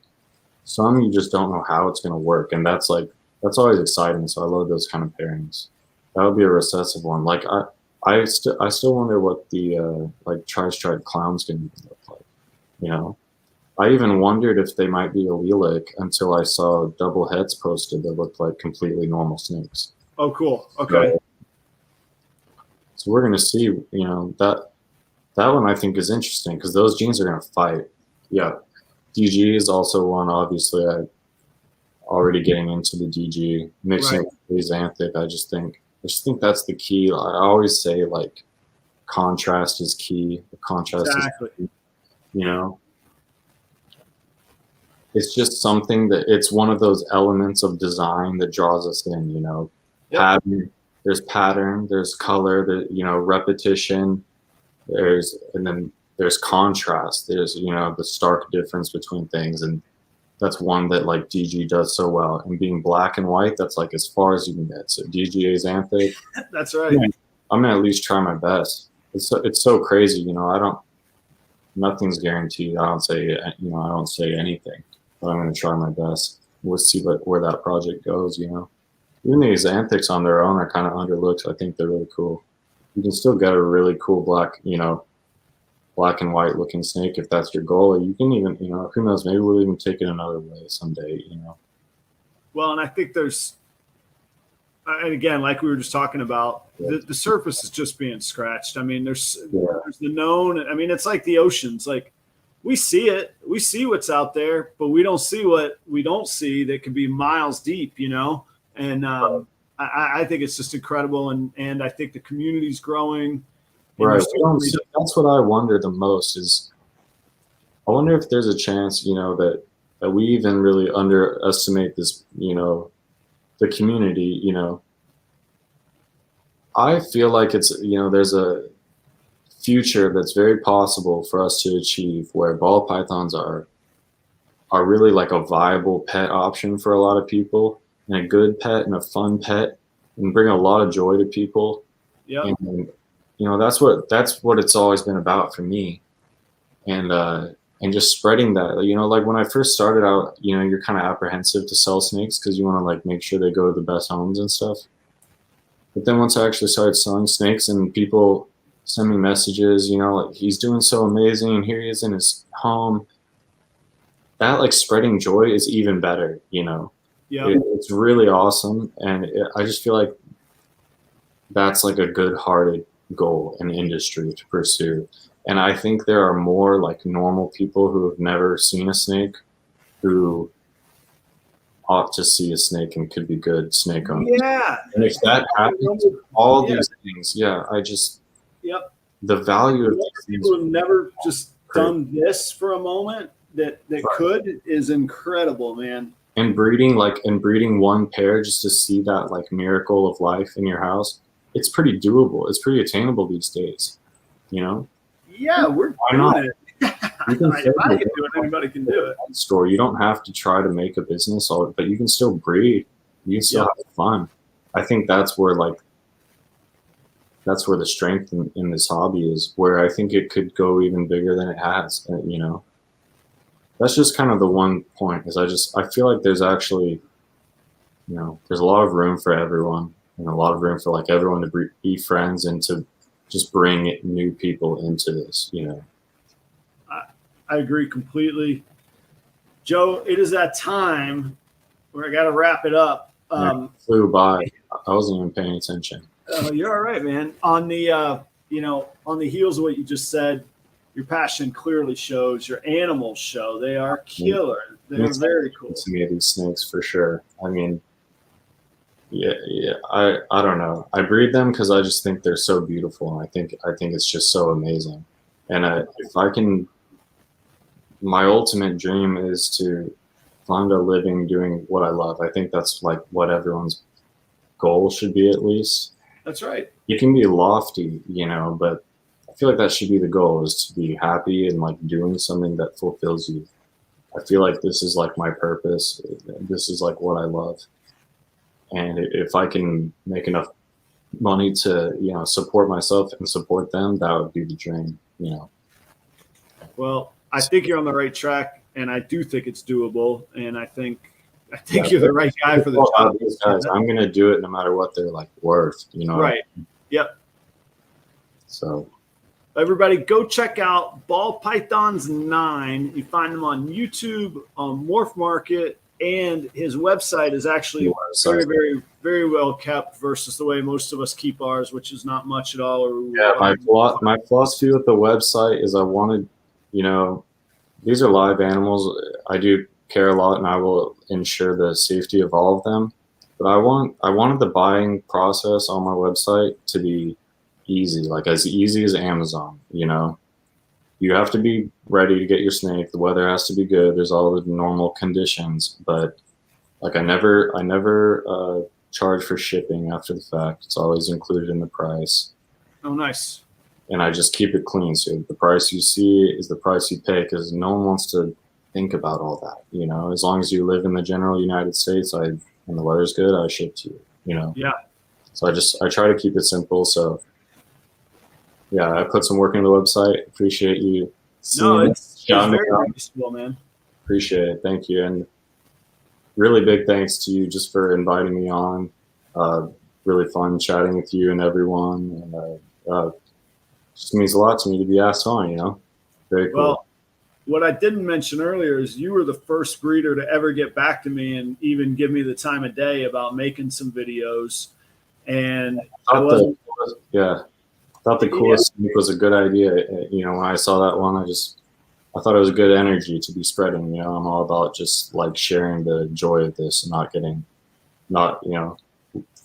some you just don't know how it's going to work, and that's always exciting. So I love those kind of pairings. That would be a recessive one. Like I still wonder what the like tri-stripe clown's going to look like. You know, I even wondered if they might be allelic until I saw double heads posted that looked like completely normal snakes. Oh, cool. Okay. So we're going to see. You know, that one I think is interesting because those genes are going to fight. Yeah, DG is also one. Obviously, I already getting into the DG mixing it with Xanthic. I just think that's the key. I always say like contrast is key. The contrast is key, you know. It's just something that it's one of those elements of design that draws us in, you know. Yep. Pattern, there's color, you know, repetition, and then there's contrast. There's, you know, the stark difference between things, and that's one that like DG does so well. And being black and white, that's like as far as you can get. So DGA Xanthic. That's right. I'm gonna at least try my best. It's so crazy, you know. Nothing's guaranteed. I don't say anything, but I'm gonna try my best. We'll see where that project goes, you know. Even the Xanthics on their own are kind of underlooked. I think they're really cool. You can still get a really cool black and white looking snake if that's your goal. You can even, you know, who knows, maybe we'll even take it another way someday, you know. Well, and I think there's, and again, like we were just talking about, the surface is just being scratched. I mean, there's the known. I mean, it's like the oceans. Like we see it, we see what's out there, but we don't see what we don't see that could be miles deep, you know. And I think it's just incredible, and I think the community's growing. Right. That's what I wonder the most is, I wonder if there's a chance, you know, that we even really underestimate this, you know, the community, you know. I feel like it's, you know, there's a future that's very possible for us to achieve where ball pythons are really like a viable pet option for a lot of people, and a good pet and a fun pet, and bring a lot of joy to people. Yeah. And you know, that's what it's always been about for me. And just spreading that, you know, like when I first started out, you know, you're kind of apprehensive to sell snakes because you want to like make sure they go to the best homes and stuff. But then once I actually started selling snakes and people send me messages, you know, like he's doing so amazing and here he is in his home, that like spreading joy is even better, you know. Yeah. It's really awesome. And I just feel like that's like a good-hearted goal in industry to pursue. And I think there are more like normal people who have never seen a snake who ought to see a snake and could be good snake owners. Yeah. And if that happens, all these things, the value of these people who have never just done this for a moment that could is incredible, man. And breeding one pair just to see that like miracle of life in your house, it's pretty doable. It's pretty attainable these days, you know? Yeah, we're doing it. If I can do it, anybody can do it. Store. You don't have to try to make a business, but you can still breed. You can still have fun. I think that's where the strength in this hobby is, where I think it could go even bigger than it has, you know? That's just kind of the one point is I feel like there's actually, you know, there's a lot of room for everyone and a lot of room for like everyone to be friends and to just bring new people into this, you know. I agree completely. Joe, it is that time I got to wrap it up. Flew by. I wasn't even paying attention. You're all right, man. On the on the heels of what you just said, your passion clearly shows. Your animals show. They are killer. They're very cool. To me, these snakes for sure. I mean, yeah. I don't know. I breed them because I just think they're so beautiful, and I think it's just so amazing. And if I can, my ultimate dream is to find a living doing what I love. I think that's like what everyone's goal should be, at least. That's right. You can be lofty, but I feel like that should be the goal, is to be happy and like doing something that fulfills you. I feel like this is like my purpose. This is like what I love. And if I can make enough money to, support myself and support them, that would be the dream, Well, I think you're on the right track, and I do think it's doable. And I think you're the right guy for the job. These guys, I'm gonna do it no matter what they're like worth, Right. Yep. So everybody, go check out Ball Pythons 9. You find them on YouTube, on Morph Market, and his website is actually very, very, very well kept versus the way most of us keep ours, which is not much at all. My philosophy with the website is I wanted, these are live animals. I do care a lot, and I will ensure the safety of all of them. But I wanted the buying process on my website to be easy, like as easy as Amazon. You have to be ready to get your snake. The weather has to be good. There's all the normal conditions, but like I never charge for shipping after the fact. It's always included in the price. Oh, nice. And I just keep it clean. So the price you see is the price you pay, because no one wants to think about all that. As long as you live in the general United States, and the weather's good, I ship to you. Yeah. So I try to keep it simple. So yeah, I put some work into the website. Appreciate you. No, it's very useful, man. Appreciate it. Thank you. And really big thanks to you just for inviting me on. Really fun chatting with you and everyone. And just means a lot to me to be asked on, Very cool. Well, what I didn't mention earlier is you were the first breeder to ever get back to me and even give me the time of day about making some videos. And I thought the coolest snake was a good idea. When I saw that one, I thought it was a good energy to be spreading. I'm all about just like sharing the joy of this and not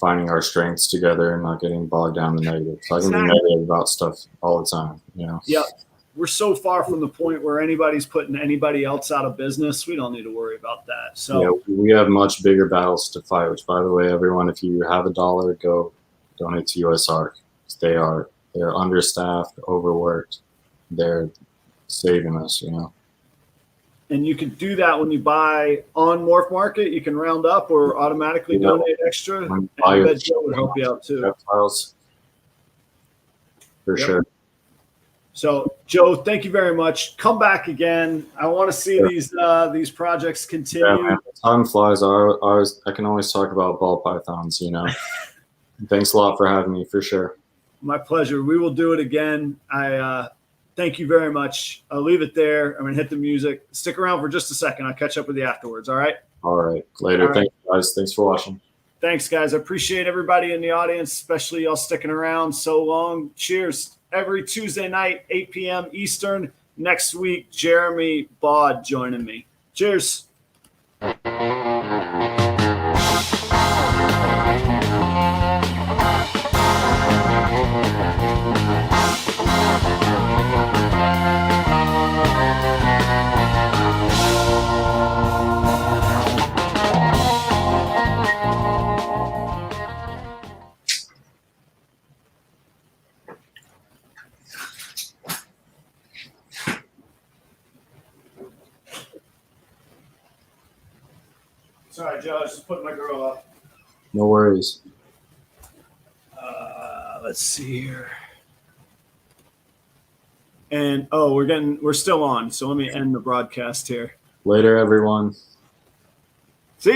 finding our strengths together and not getting bogged down in the negative. So I can be negative about stuff all the time. Yeah. We're so far from the point where anybody's putting anybody else out of business. We don't need to worry about that. So yeah, we have much bigger battles to fight, which, by the way, everyone, if you have $1, go donate to USARK. They're understaffed, overworked. They're saving us, And you can do that when you buy on Morph Market. You can round up or automatically donate extra. And I bet Joe would help you out too. Reptiles. For sure. So, Joe, thank you very much. Come back again. I want to see these projects continue. Yeah, man, time flies. I can always talk about ball pythons, Thanks a lot for having me, for sure. My pleasure. We will do it again. I thank you very much. I'll leave it there. I'm going to hit the music. Stick around for just a second. I'll catch up with you afterwards. All right? All right. Later. All right. Thanks, guys. Thanks for watching. Thanks, guys. I appreciate everybody in the audience, especially y'all sticking around so long. Cheers. Every Tuesday night, 8 p.m. Eastern. Next week, Jeremy Baud joining me. Cheers. Sorry, Joe. I was just putting my girl up. No worries. Let's see here. And we're still on. So let me end the broadcast here. Later, everyone.